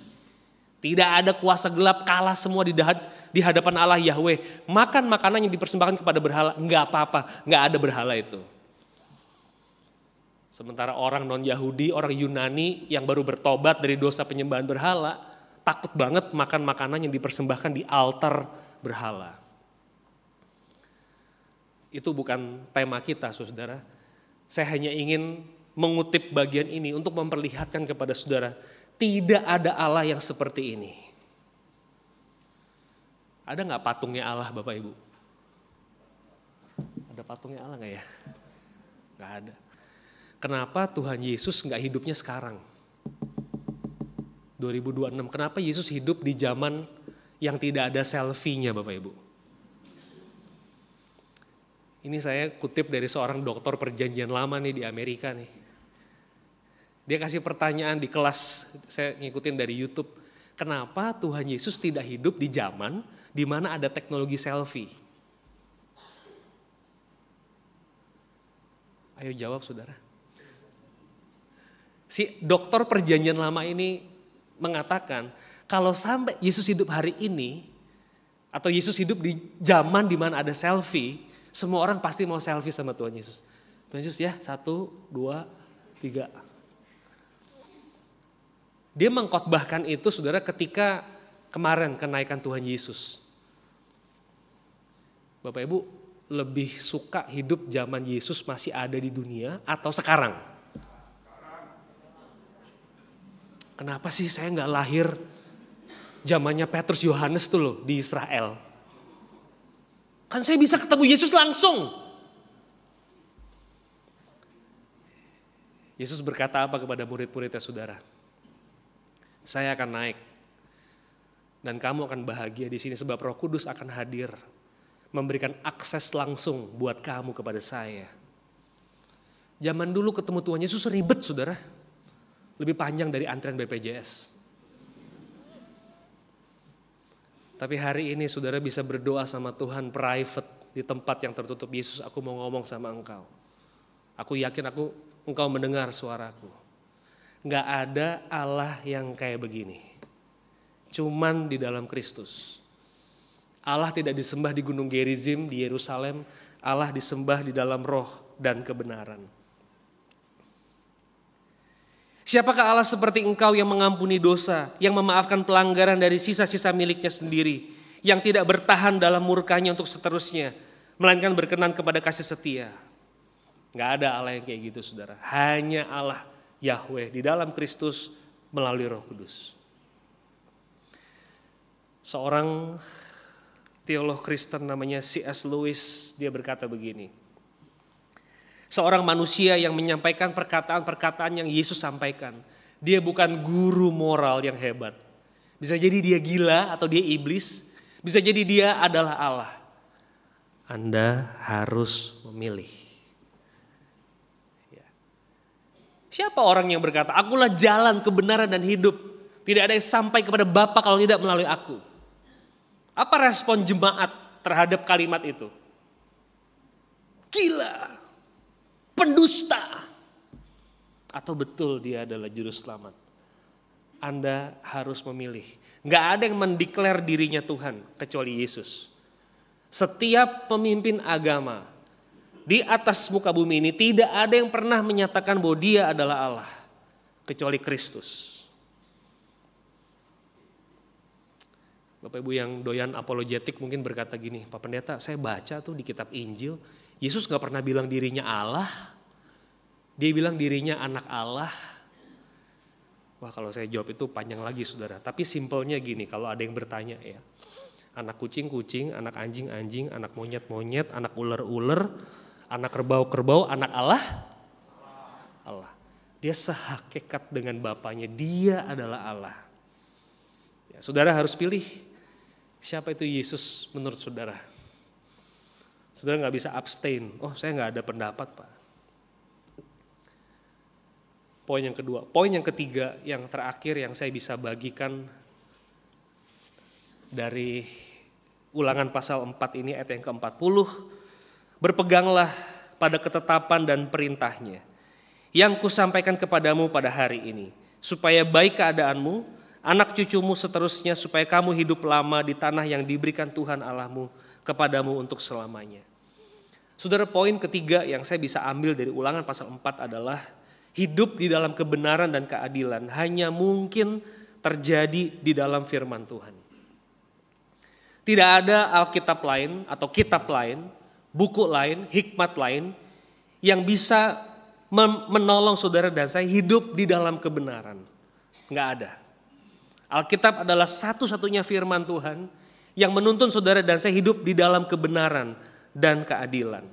Tidak ada kuasa gelap, kalah semua di hadapan Allah Yahweh. Makan makanan yang dipersembahkan kepada berhala, gak apa-apa, gak ada berhala itu. Sementara orang non-Yahudi, orang Yunani yang baru bertobat dari dosa penyembahan berhala, takut banget makan makanan yang dipersembahkan di altar berhala. Itu bukan tema kita, saudara. Saya hanya ingin mengutip bagian ini untuk memperlihatkan kepada saudara, tidak ada Allah yang seperti ini. Ada gak patungnya Allah Bapak Ibu? Ada patungnya Allah gak ya? Gak ada. Kenapa Tuhan Yesus gak hidupnya sekarang? 2026, kenapa Yesus hidup di zaman yang tidak ada selfie-nya Bapak Ibu? Ini saya kutip dari seorang dokter perjanjian lama nih di Amerika nih. Dia kasih pertanyaan di kelas, saya ngikutin dari YouTube. Kenapa Tuhan Yesus tidak hidup di zaman di mana ada teknologi selfie? Ayo jawab saudara. Si dokter perjanjian lama ini mengatakan kalau sampai Yesus hidup hari ini atau Yesus hidup di zaman di mana ada selfie, semua orang pasti mau selfie sama Tuhan Yesus. Tuhan Yesus ya, 1, 2, 3. Dia mengkhotbahkan itu saudara ketika kemarin kenaikan Tuhan Yesus. Bapak Ibu lebih suka hidup zaman Yesus masih ada di dunia atau sekarang? Kenapa sih saya gak lahir zamannya Petrus Yohanes tuh loh di Israel? Kan saya bisa ketemu Yesus langsung. Yesus berkata apa kepada murid-muridnya saudara? Saya akan naik dan kamu akan bahagia di sini sebab Roh Kudus akan hadir. Memberikan akses langsung buat kamu kepada saya. Zaman dulu ketemu Tuhan Yesus ribet saudara. Lebih panjang dari antrian BPJS. Tapi hari ini saudara bisa berdoa sama Tuhan private di tempat yang tertutup. Yesus, aku mau ngomong sama Engkau. Aku yakin Engkau mendengar suaraku. Gak ada Allah yang kayak begini. Cuman di dalam Kristus. Allah tidak disembah di Gunung Gerizim di Yerusalem. Allah disembah di dalam roh dan kebenaran. Siapakah Allah seperti Engkau yang mengampuni dosa, yang memaafkan pelanggaran dari sisa-sisa miliknya sendiri, yang tidak bertahan dalam murkanya untuk seterusnya, melainkan berkenan kepada kasih setia. Gak ada Allah yang kayak gitu saudara. Hanya Allah Yahweh di dalam Kristus melalui Roh Kudus. Seorang teolog Kristen namanya C.S. Lewis, dia berkata begini. Seorang manusia yang menyampaikan perkataan-perkataan yang Yesus sampaikan. Dia bukan guru moral yang hebat. Bisa jadi dia gila atau dia iblis. Bisa jadi dia adalah Allah. Anda harus memilih. Siapa orang yang berkata, akulah jalan, kebenaran dan hidup. Tidak ada yang sampai kepada Bapa kalau tidak melalui aku. Apa respon jemaat terhadap kalimat itu? Gila. Pendusta. Atau betul dia adalah juru selamat? Anda harus memilih. Gak ada yang mendeklar dirinya Tuhan kecuali Yesus. Setiap pemimpin agama di atas muka bumi ini tidak ada yang pernah menyatakan bahwa dia adalah Allah kecuali Kristus. Bapak Ibu yang doyan apologetik mungkin berkata gini, Pak Pendeta, saya baca tuh di kitab Injil, Yesus gak pernah bilang dirinya Allah, dia bilang dirinya anak Allah. Wah, kalau saya jawab itu panjang lagi saudara, tapi simpelnya gini kalau ada yang bertanya ya. Anak kucing-kucing, anak anjing-anjing, anak monyet-monyet, anak ular-ular, anak kerbau-kerbau, anak Allah? Allah. Dia sehakikat dengan Bapaknya, dia adalah Allah. Ya, saudara harus pilih siapa itu Yesus menurut saudara. Saudara gak bisa abstain, oh saya gak ada pendapat Pak. Poin yang kedua, poin yang ketiga, yang terakhir yang saya bisa bagikan dari Ulangan pasal 4 ini ayat yang ke-40, berpeganglah pada ketetapan dan perintahnya yang kusampaikan kepadamu pada hari ini, supaya baik keadaanmu, anak cucumu seterusnya, supaya kamu hidup lama di tanah yang diberikan Tuhan Allahmu kepadamu untuk selamanya. Saudara, poin ketiga yang saya bisa ambil dari Ulangan pasal 4 adalah hidup di dalam kebenaran dan keadilan hanya mungkin terjadi di dalam firman Tuhan. Tidak ada Alkitab lain atau kitab lain, buku lain, hikmat lain yang bisa menolong saudara dan saya hidup di dalam kebenaran. Enggak ada. Alkitab adalah satu-satunya firman Tuhan yang menuntun saudara dan saya hidup di dalam kebenaran dan keadilan.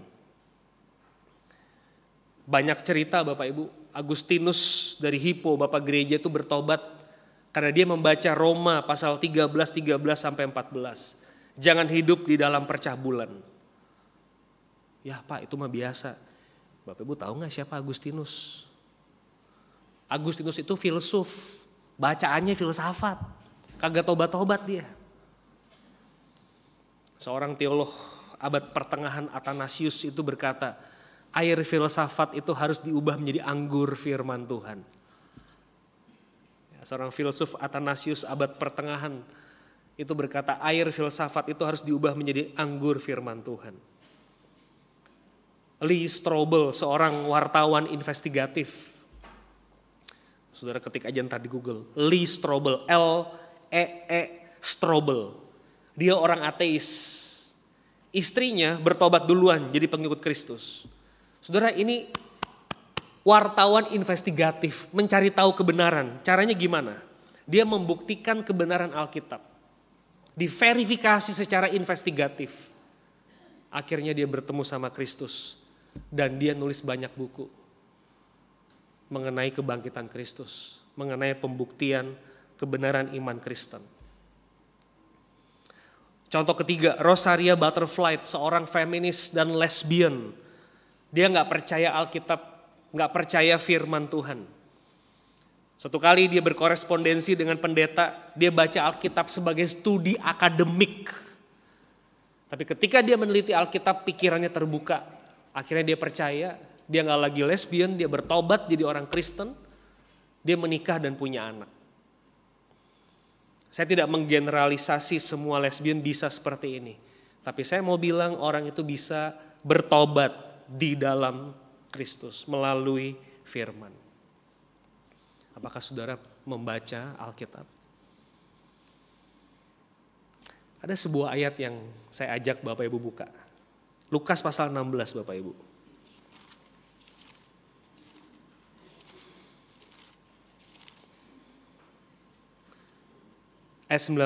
Banyak cerita Bapak Ibu, Agustinus dari Hippo, Bapak gereja itu bertobat karena dia membaca Roma pasal 13 sampai 14. Jangan hidup di dalam percabulan. Ya Pak, itu mah biasa. Bapak Ibu tahu gak siapa Agustinus? Agustinus itu filsuf, bacaannya filsafat, kagak tobat-tobat dia. Seorang teolog abad pertengahan Athanasius itu berkata, air filsafat itu harus diubah menjadi anggur firman Tuhan. Seorang filsuf Athanasius abad pertengahan itu berkata, air filsafat itu harus diubah menjadi anggur firman Tuhan. Lee Strobel, seorang wartawan investigatif. Saudara ketik aja ntar di Google. Lee Strobel, L-E-E Strobel. Dia orang ateis. Istrinya bertobat duluan jadi pengikut Kristus. Saudara, ini wartawan investigatif, mencari tahu kebenaran. Caranya gimana? Dia membuktikan kebenaran Alkitab. Diverifikasi secara investigatif. Akhirnya dia bertemu sama Kristus. Dan dia nulis banyak buku mengenai kebangkitan Kristus, mengenai pembuktian kebenaran iman Kristen. Contoh ketiga, Rosaria Butterfly, seorang feminis dan lesbian. Dia gak percaya Alkitab, gak percaya firman Tuhan. Suatu kali dia berkorespondensi dengan pendeta, dia baca Alkitab sebagai studi akademik. Tapi ketika dia meneliti Alkitab, pikirannya terbuka. Akhirnya dia percaya, dia gak lagi lesbian, dia bertobat jadi orang Kristen. Dia menikah dan punya anak. Saya tidak menggeneralisasi semua lesbian bisa seperti ini. Tapi saya mau bilang orang itu bisa bertobat di dalam Kristus melalui firman. Apakah saudara membaca Alkitab? Ada sebuah ayat yang saya ajak Bapak Ibu buka. Lukas pasal 16 Bapak Ibu. Ayat 19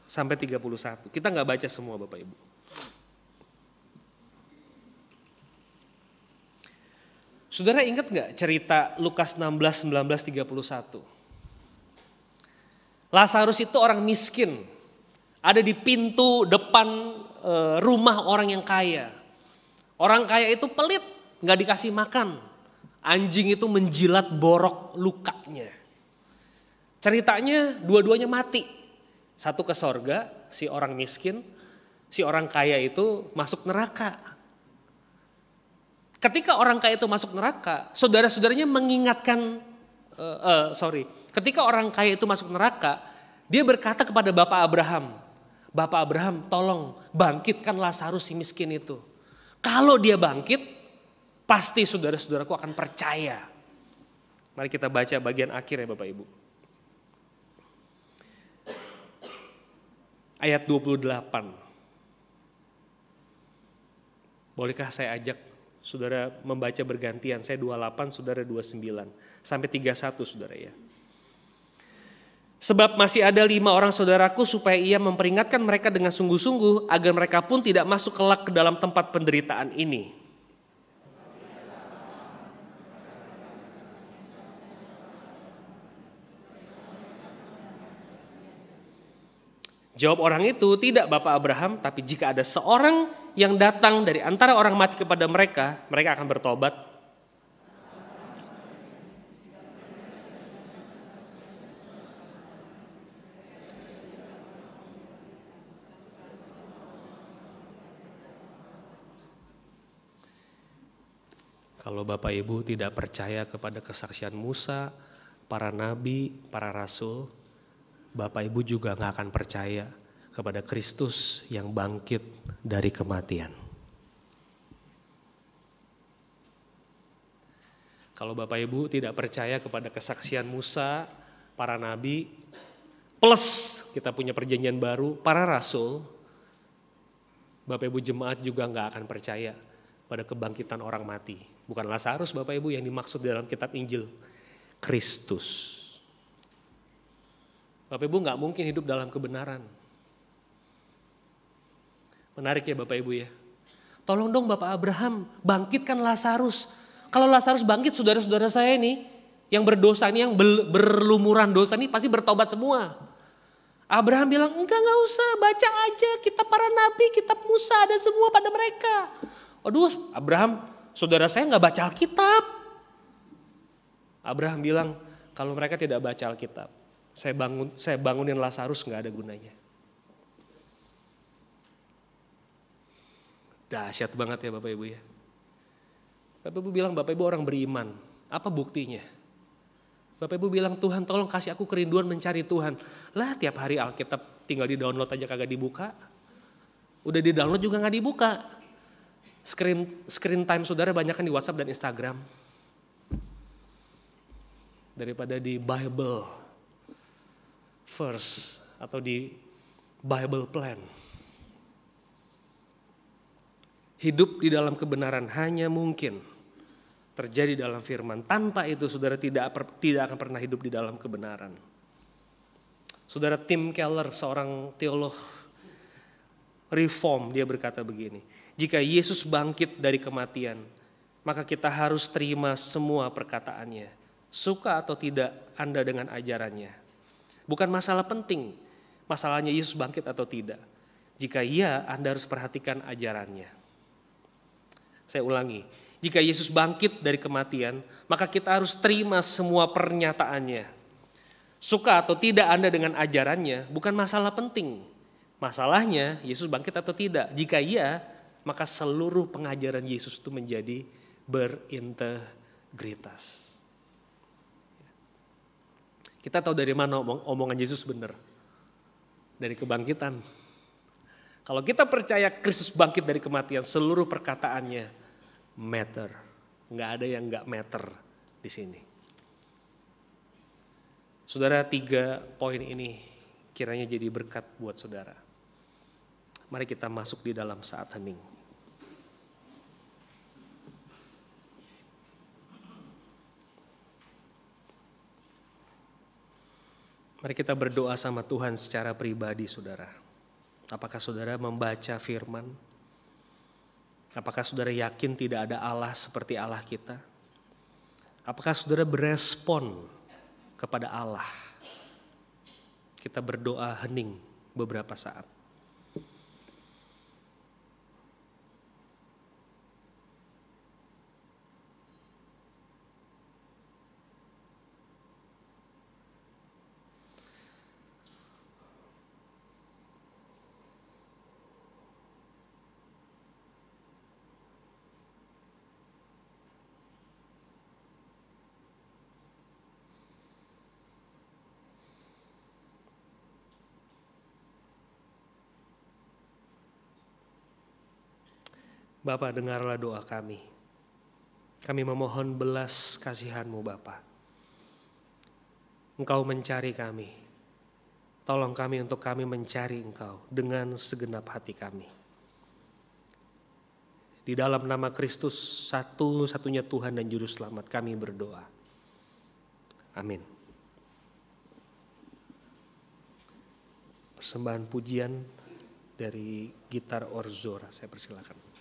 sampai 31. Kita nggak baca semua Bapak Ibu. Saudara ingat nggak cerita Lukas 16, 19, 31? Lazarus itu orang miskin. Ada di pintu depan rumah orang yang kaya. Orang kaya itu pelit, nggak dikasih makan. Anjing itu menjilat borok lukanya. Ceritanya dua-duanya mati. Satu ke sorga, si orang miskin, si orang kaya itu masuk neraka. Ketika orang kaya itu masuk neraka, saudara-saudaranya mengingatkan, ketika orang kaya itu masuk neraka, dia berkata kepada Bapak Abraham, Bapak Abraham tolong bangkitkan Lazarus si miskin itu. Kalau dia bangkit, pasti saudara-saudaraku akan percaya. Mari kita baca bagian akhir ya Bapak Ibu. Ayat 28. Bolehkah saya ajak saudara membaca bergantian, saya 28, saudara 29, sampai 31 saudara ya. Sebab masih ada 5 orang saudaraku supaya ia memperingatkan mereka dengan sungguh-sungguh agar mereka pun tidak masuk kelak ke dalam tempat penderitaan ini. Jawab orang itu, tidak Bapak Abraham, tapi jika ada seorang yang datang dari antara orang mati kepada mereka, mereka akan bertobat. Kalau Bapak Ibu tidak percaya kepada kesaksian Musa, para nabi, para rasul, Bapak Ibu juga gak akan percaya kepada Kristus yang bangkit dari kematian. Kalau Bapak Ibu tidak percaya kepada kesaksian Musa, para nabi, plus kita punya perjanjian baru, para rasul, Bapak Ibu jemaat juga gak akan percaya pada kebangkitan orang mati. Bukan Lazarus Bapak Ibu yang dimaksud dalam kitab Injil, Kristus. Bapak Ibu gak mungkin hidup dalam kebenaran. Menarik ya Bapak Ibu ya. Tolong dong Bapak Abraham, bangkitkan Lazarus. Kalau Lazarus bangkit, saudara-saudara saya ini, yang berdosa ini, yang berlumuran dosa ini pasti bertobat semua. Abraham bilang, enggak usah, baca aja kitab para nabi, kitab Musa, ada semua pada mereka. Aduh Abraham, saudara saya gak baca Alkitab. Abraham bilang, kalau mereka tidak baca Alkitab, saya bangunin Lazarus gak ada gunanya. Dahsyat banget ya Bapak Ibu ya. Bapak Ibu bilang Bapak Ibu orang beriman. Apa buktinya? Bapak Ibu bilang Tuhan tolong kasih aku kerinduan mencari Tuhan. Lah tiap hari Alkitab tinggal di download aja kagak dibuka. Udah di download juga gak dibuka. Screen time saudara banyak kan di WhatsApp dan Instagram. Daripada di Bible verse atau di Bible plan. Hidup di dalam kebenaran hanya mungkin terjadi dalam firman. Tanpa itu saudara tidak akan pernah hidup di dalam kebenaran. Saudara Tim Keller, seorang teolog reform, dia berkata begini. Jika Yesus bangkit dari kematian, maka kita harus terima semua perkataannya. Suka atau tidak Anda dengan ajarannya. Bukan masalah penting, masalahnya Yesus bangkit atau tidak. Jika iya, Anda harus perhatikan ajarannya. Saya ulangi, Jika Yesus bangkit dari kematian, maka kita harus terima semua pernyataannya. Suka atau tidak Anda dengan ajarannya bukan masalah penting. Masalahnya Yesus bangkit atau tidak. Jika iya, maka seluruh pengajaran Yesus itu menjadi berintegritas. Kita tahu dari mana omongan Yesus benar. Dari kebangkitan. Kalau kita percaya Kristus bangkit dari kematian, seluruh perkataannya matter. Nggak ada yang nggak matter di sini. Saudara, 3 poin ini kiranya jadi berkat buat saudara. Mari kita masuk di dalam saat hening. Mari kita berdoa sama Tuhan secara pribadi, saudara. Apakah saudara membaca firman? Apakah saudara yakin tidak ada Allah seperti Allah kita? Apakah saudara berespon kepada Allah? Kita berdoa hening beberapa saat. Bapa, dengarlah doa kami. Kami memohon belas kasihan-Mu Bapa. Engkau mencari kami. Tolong kami untuk kami mencari Engkau dengan segenap hati kami. Di dalam nama Kristus, satu-satunya Tuhan dan Juru Selamat, kami berdoa. Amin. Persembahan pujian dari gitar Orzora, saya persilakan.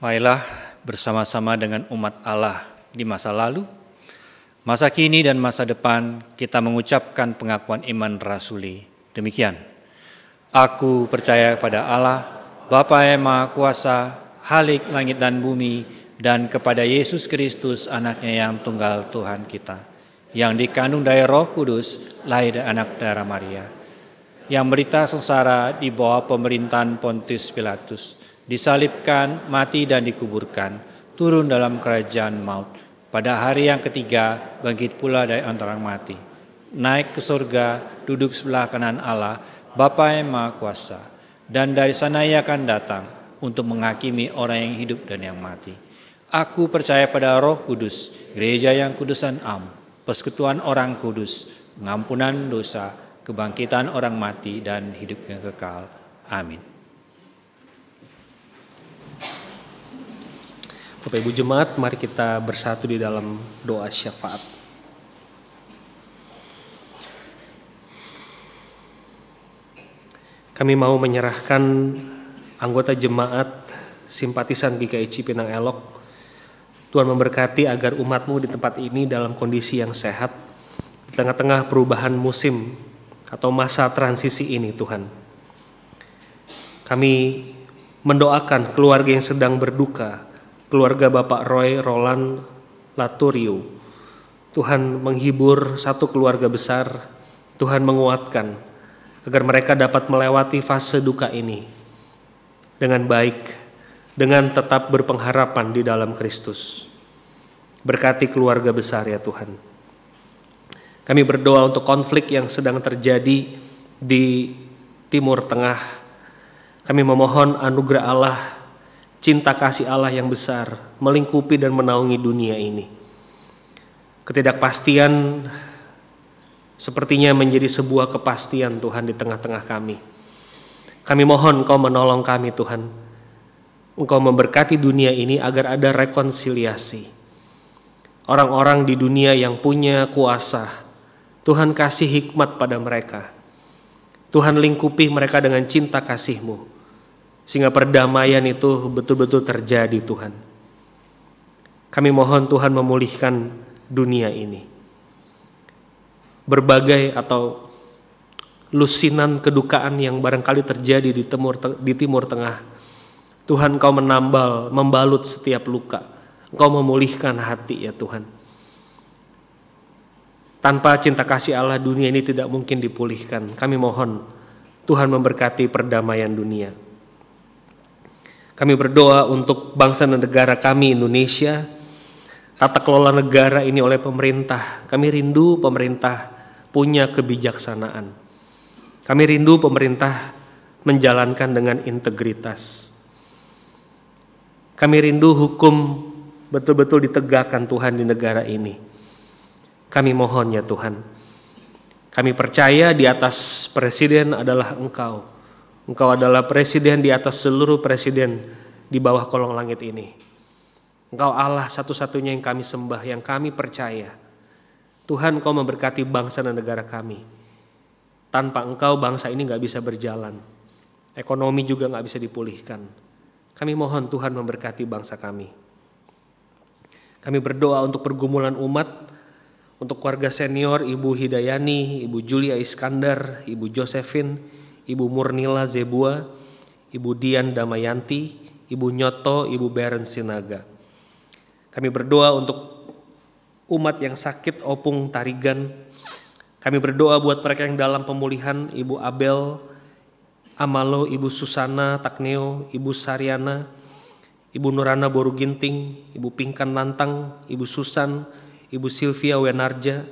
Marilah bersama-sama dengan umat Allah di masa lalu, masa kini dan masa depan kita mengucapkan pengakuan iman rasuli. Demikian, aku percaya pada Allah, Bapa yang Maha Kuasa, Khalik langit dan bumi, dan kepada Yesus Kristus anaknya yang tunggal Tuhan kita, yang dikandung dari Roh Kudus, lahir dari anak darah Maria, yang menderita sengsara di bawah pemerintahan Pontius Pilatus, disalibkan, mati dan dikuburkan, turun dalam kerajaan maut. Pada hari yang ketiga, bangkit pula dari antara mati. Naik ke surga, duduk sebelah kanan Allah, Bapa yang Maha Kuasa. Dan dari sana ia akan datang untuk menghakimi orang yang hidup dan yang mati. Aku percaya pada Roh Kudus, gereja yang kudus dan am, persekutuan orang kudus, pengampunan dosa, kebangkitan orang mati, dan hidup yang kekal. Amin. Bapak Ibu Jemaat, mari kita bersatu di dalam doa syafaat. Kami mau menyerahkan anggota jemaat simpatisan GKI Cipinang Elok. Tuhan memberkati agar umat-Mu di tempat ini dalam kondisi yang sehat di tengah-tengah perubahan musim atau masa transisi ini, Tuhan. Kami mendoakan keluarga yang sedang berduka, keluarga Bapak Roy Roland Laturio. Tuhan menghibur satu keluarga besar, Tuhan menguatkan agar mereka dapat melewati fase duka ini dengan baik, dengan tetap berpengharapan di dalam Kristus. Berkati keluarga besar ya Tuhan. Kami berdoa untuk konflik yang sedang terjadi di Timur Tengah. Kami memohon anugerah Allah, cinta kasih Allah yang besar melingkupi dan menaungi dunia ini. Ketidakpastian sepertinya menjadi sebuah kepastian Tuhan di tengah-tengah kami. Kami mohon Engkau menolong kami Tuhan. Engkau memberkati dunia ini agar ada rekonsiliasi. Orang-orang di dunia yang punya kuasa, Tuhan kasih hikmat pada mereka. Tuhan lingkupi mereka dengan cinta kasih-Mu, sehingga perdamaian itu betul-betul terjadi Tuhan. Kami mohon Tuhan memulihkan dunia ini. Berbagai atau lusinan kedukaan yang barangkali terjadi di Timur Tengah, Tuhan Engkau membalut setiap luka. Engkau memulihkan hati ya Tuhan. Tanpa cinta kasih Allah dunia ini tidak mungkin dipulihkan. Kami mohon Tuhan memberkati perdamaian dunia. Kami berdoa untuk bangsa dan negara kami Indonesia, tata kelola negara ini oleh pemerintah. Kami rindu pemerintah punya kebijaksanaan. Kami rindu pemerintah menjalankan dengan integritas. Kami rindu hukum betul-betul ditegakkan Tuhan di negara ini. Kami mohon ya Tuhan. Kami percaya di atas presiden adalah Engkau. Engkau adalah presiden di atas seluruh presiden di bawah kolong langit ini. Engkau Allah satu-satunya yang kami sembah, yang kami percaya. Tuhan, Engkau memberkati bangsa dan negara kami. Tanpa Engkau bangsa ini gak bisa berjalan. Ekonomi juga gak bisa dipulihkan. Kami mohon Tuhan memberkati bangsa kami. Kami berdoa untuk pergumulan umat, untuk keluarga senior Ibu Hidayani, Ibu Julia Iskandar, Ibu Josephine, Ibu Murnila Zebua, Ibu Dian Damayanti, Ibu Nyoto, Ibu Beren Sinaga. Kami berdoa untuk umat yang sakit Opung Tarigan. Kami berdoa buat mereka yang dalam pemulihan, Ibu Abel Amalo, Ibu Susana Takneo, Ibu Saryana, Ibu Nurana Boruginting, Ibu Pingkan Lantang, Ibu Susan, Ibu Sylvia Wenarja,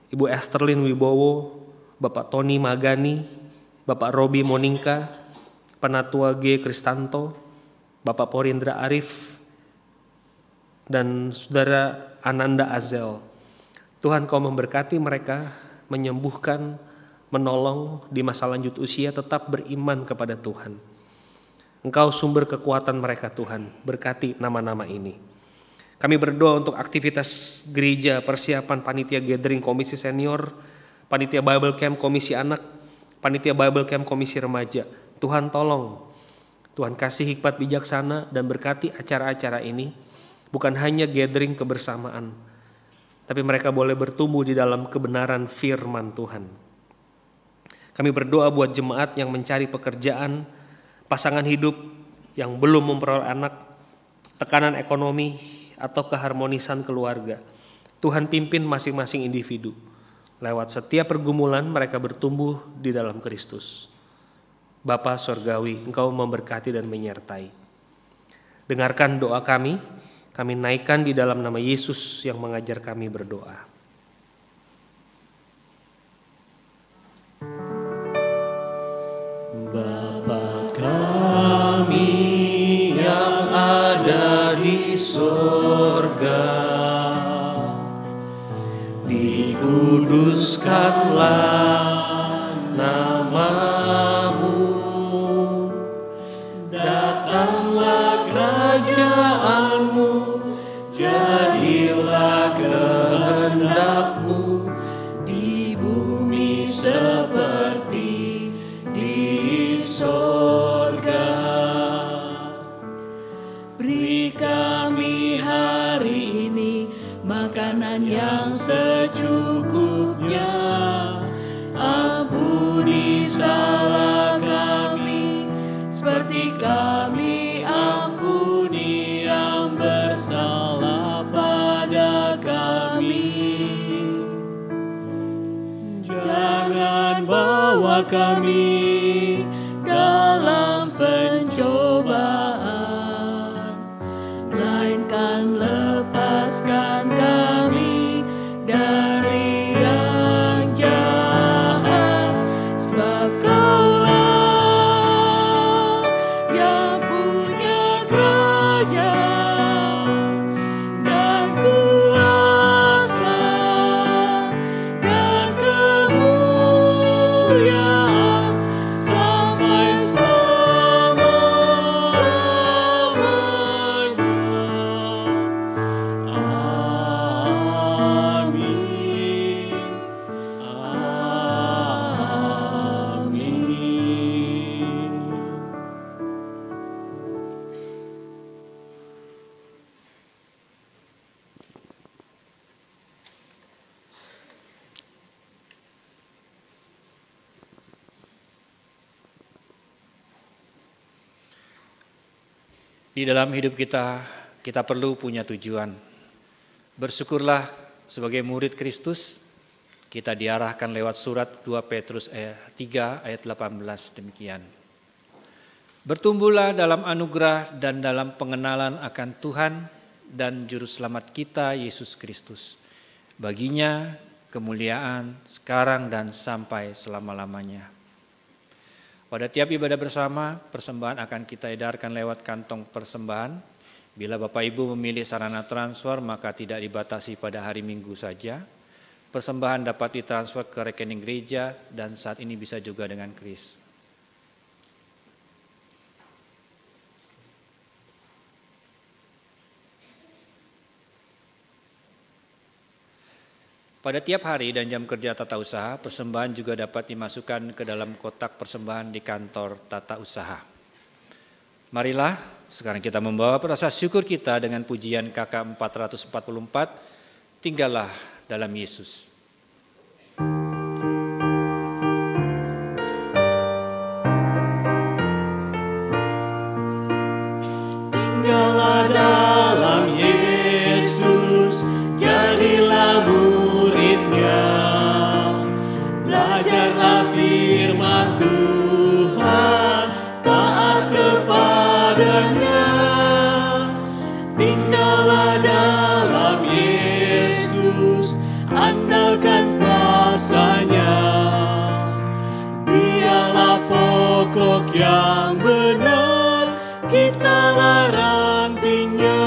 Ibu Esterlin Wibowo, Bapak Tony Magani, Bapak Robi Moningka, Penatua G. Kristanto, Bapak Porindra Arif, dan Saudara Ananda Azel. Tuhan, Kau memberkati mereka, menyembuhkan, menolong di masa lanjut usia, tetap beriman kepada Tuhan. Engkau sumber kekuatan mereka Tuhan, berkati nama-nama ini. Kami berdoa untuk aktivitas gereja, persiapan panitia gathering komisi senior, panitia Bible Camp komisi anak, panitia Bible Camp komisi remaja. Tuhan tolong, Tuhan kasih hikmat bijaksana dan berkati acara-acara ini, bukan hanya gathering kebersamaan, tapi mereka boleh bertumbuh di dalam kebenaran firman Tuhan. Kami berdoa buat jemaat yang mencari pekerjaan, pasangan hidup yang belum memperoleh anak, tekanan ekonomi, atau keharmonisan keluarga. Tuhan pimpin masing-masing individu. Lewat setiap pergumulan mereka bertumbuh di dalam Kristus. Bapa Surgawi, Engkau memberkati dan menyertai. Dengarkan doa kami naikkan di dalam nama Yesus yang mengajar kami berdoa. Bapa kami yang ada di sorga, dikuduskanlah nama-Mu, datanglah kerajaan-Mu, jadilah kehendak-Mu di bumi seperti di sorga. Beri kami hari ini makanan yang secukupnya. Ampuni salah kami seperti kami ampuni yang bersalah pada kami. Jangan bawa kami dalam pencobaan, melainkan lepaskan kami dari yang jahat, sebab Kaulah yang punya kerajaan dan kuasa dan kemuliaan sampai selama-lamanya. Amin. Amin. Di dalam hidup kita perlu punya tujuan. Bersyukurlah sebagai murid Kristus, kita diarahkan lewat surat 2 Petrus 3 ayat 18 demikian. Bertumbuhlah dalam anugerah dan dalam pengenalan akan Tuhan dan Juru Selamat kita Yesus Kristus. Baginya kemuliaan sekarang dan sampai selama-lamanya. Pada tiap ibadah bersama, persembahan akan kita edarkan lewat kantong persembahan Bila Bapak Ibu memilih sarana transfer maka tidak dibatasi pada hari Minggu saja. Persembahan dapat ditransfer ke rekening gereja dan saat ini bisa juga dengan kris. Pada tiap hari dan jam kerja tata usaha, persembahan juga dapat dimasukkan ke dalam kotak persembahan di kantor tata usaha. Marilah sekarang kita membawa rasa syukur kita dengan pujian KK 444, Tinggallah dalam Yesus. Tinggallah dalam Yesus, jadilah muridnya, belajarlah firman Tuhan, taat kepadanya. Tinggallah dalam Yesus, andalkan kuasa-Nya. Dialah pokok yang benar, kitalah rantingnya.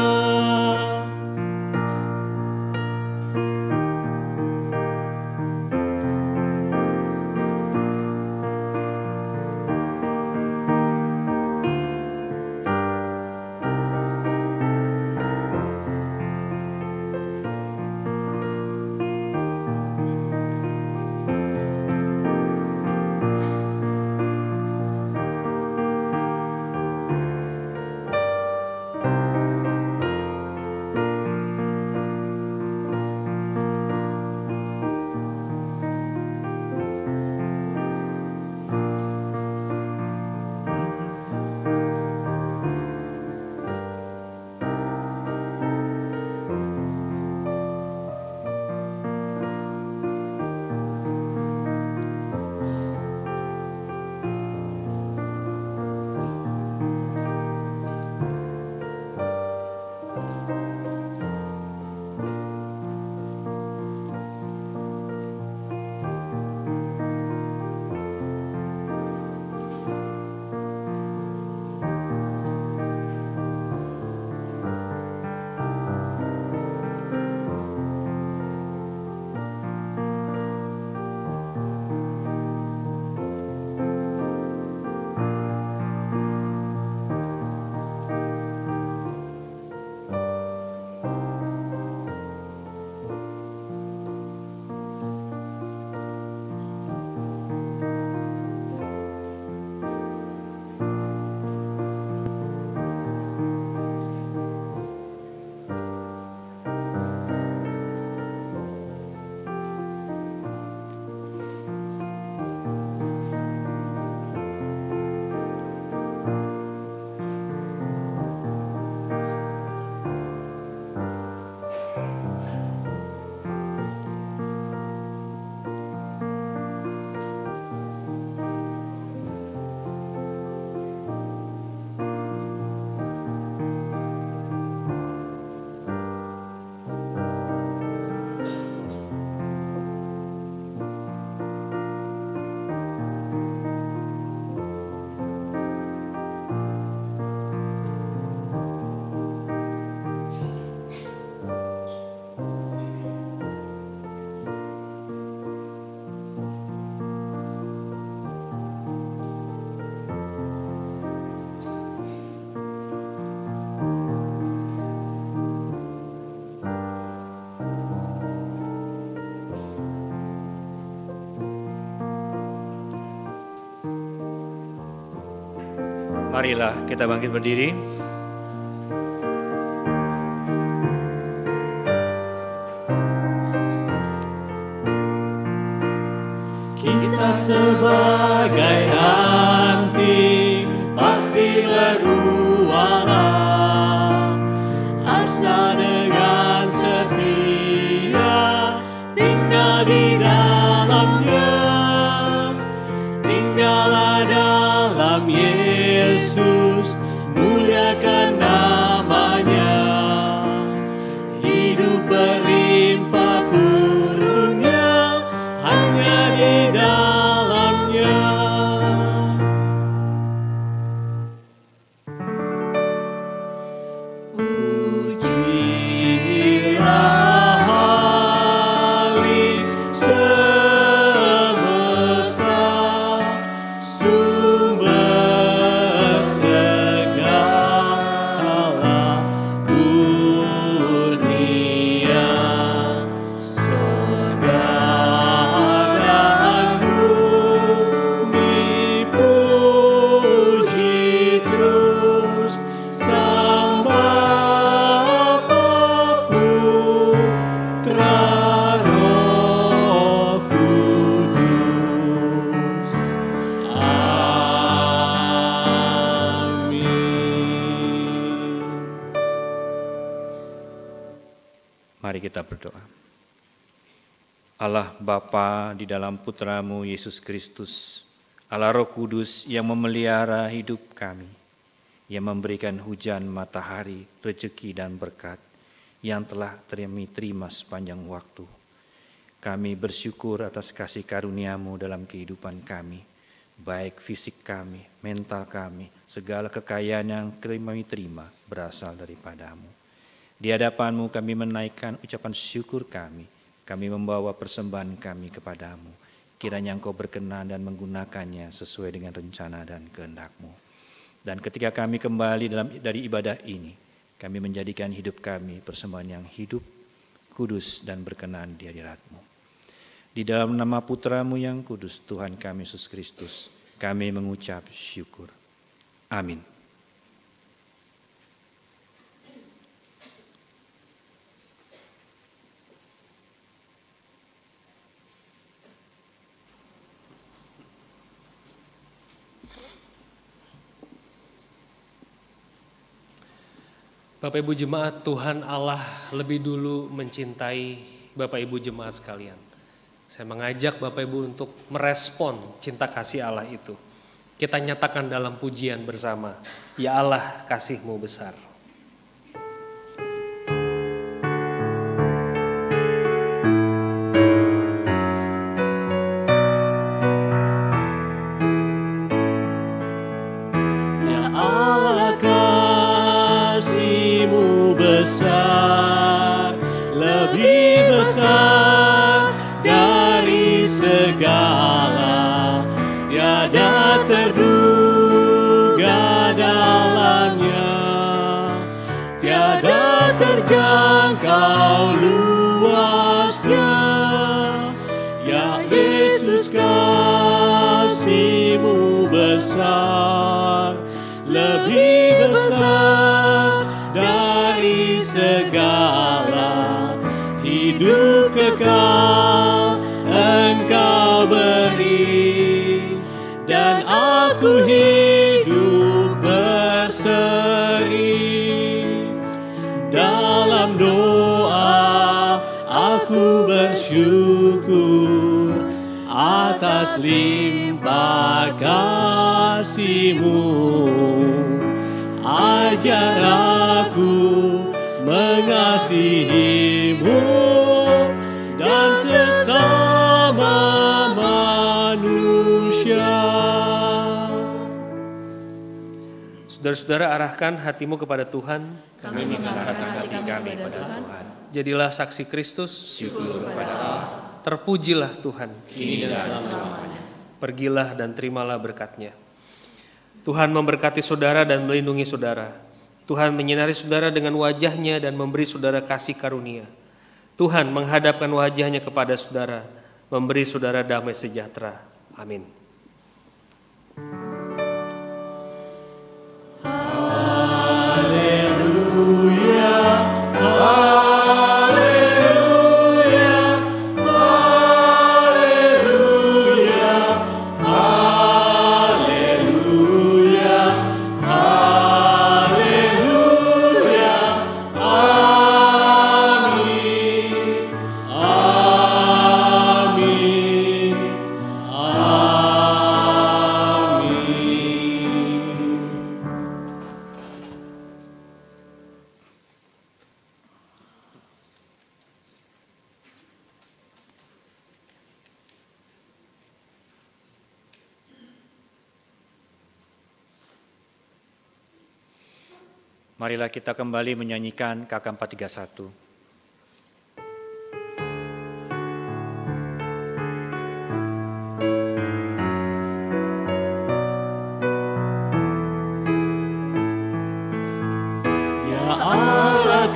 Marilah kita bangkit berdiri. Kita sebagai anting pasti berwalah, asa dengan setia tinggal di dalamnya. Tinggallah dalam Yesus, muliakan Mari kita berdoa. Allah Bapa di dalam Putra-Mu Yesus Kristus, Allah Roh Kudus yang memelihara hidup kami, yang memberikan hujan, matahari, rezeki dan berkat yang telah kami terima sepanjang waktu. Kami bersyukur atas kasih karunia-Mu dalam kehidupan kami, baik fisik kami, mental kami, segala kekayaan yang kami terima berasal daripada-Mu. Di hadapan-Mu kami menaikkan ucapan syukur kami membawa persembahan kami kepadamu. Kiranya Engkau berkenan dan menggunakannya sesuai dengan rencana dan kehendak-Mu. Dan ketika kami kembali dari ibadah ini, kami menjadikan hidup kami persembahan yang hidup, kudus dan berkenan di hadirat-Mu. Di dalam nama Putra-Mu yang kudus, Tuhan kami Yesus Kristus, kami mengucap syukur. Amin. Bapak Ibu Jemaat, Tuhan Allah lebih dulu mencintai Bapak Ibu Jemaat sekalian. Saya mengajak Bapak Ibu untuk merespon cinta kasih Allah itu. Kita nyatakan dalam pujian bersama, ya Allah kasih-Mu besar. Lebih besar dari segala, tiada terduga dalamnya, tiada terjangkau luasnya. Ya Yesus, kasih-Mu besar, lebih besar dari segala, hidup kekal Engkau beri, dan aku hidup berseri. Dalam doa aku bersyukur atas limpah kasih-Mu. Ajar aku mengasihi-Mu dan sesama manusia. Saudara-saudara, arahkan hatimu kepada Tuhan. Kami mengarahkan hati kami kepada Tuhan. Jadilah saksi Kristus. Syukur kepada Allah. Terpujilah Tuhan. Kini dan selamanya. Pergilah dan terimalah berkat-Nya. Tuhan memberkati saudara dan melindungi saudara. Tuhan menyinari saudara dengan wajah-Nya dan memberi saudara kasih karunia. Tuhan menghadapkan wajah-Nya kepada saudara, memberi saudara damai sejahtera. Amin. Marilah kita kembali menyanyikan KK 431. Ya Allah,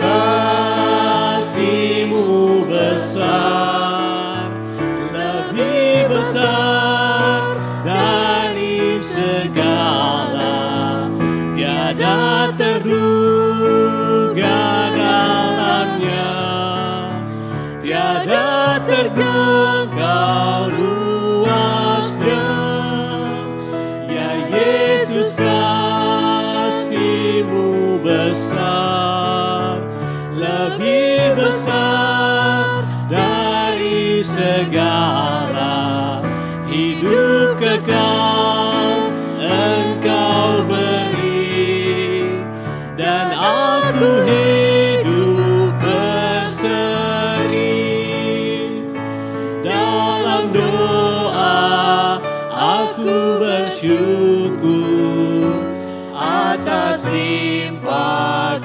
kasih-Mu besar, lebih besar dari segala, tiada terduga dalamnya, tiada terjangkau luasnya. Ya Yesus, kasih-Mu besar, lebih besar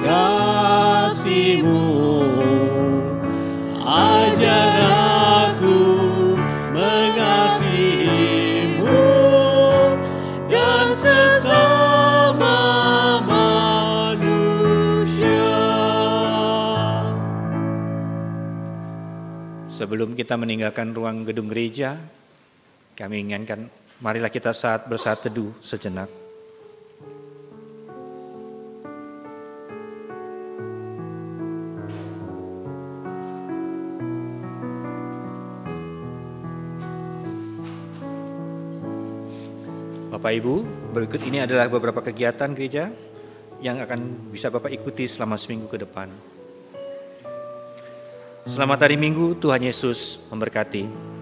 kasih-Mu, ajar aku mengasihi-Mu dan sesama manusia. Sebelum kita meninggalkan ruang gedung gereja, kami inginkan marilah kita bersaat teduh sejenak. Bapak Ibu, berikut ini adalah beberapa kegiatan gereja yang akan bisa Bapak ikuti selama seminggu ke depan. Selamat hari Minggu, Tuhan Yesus memberkati.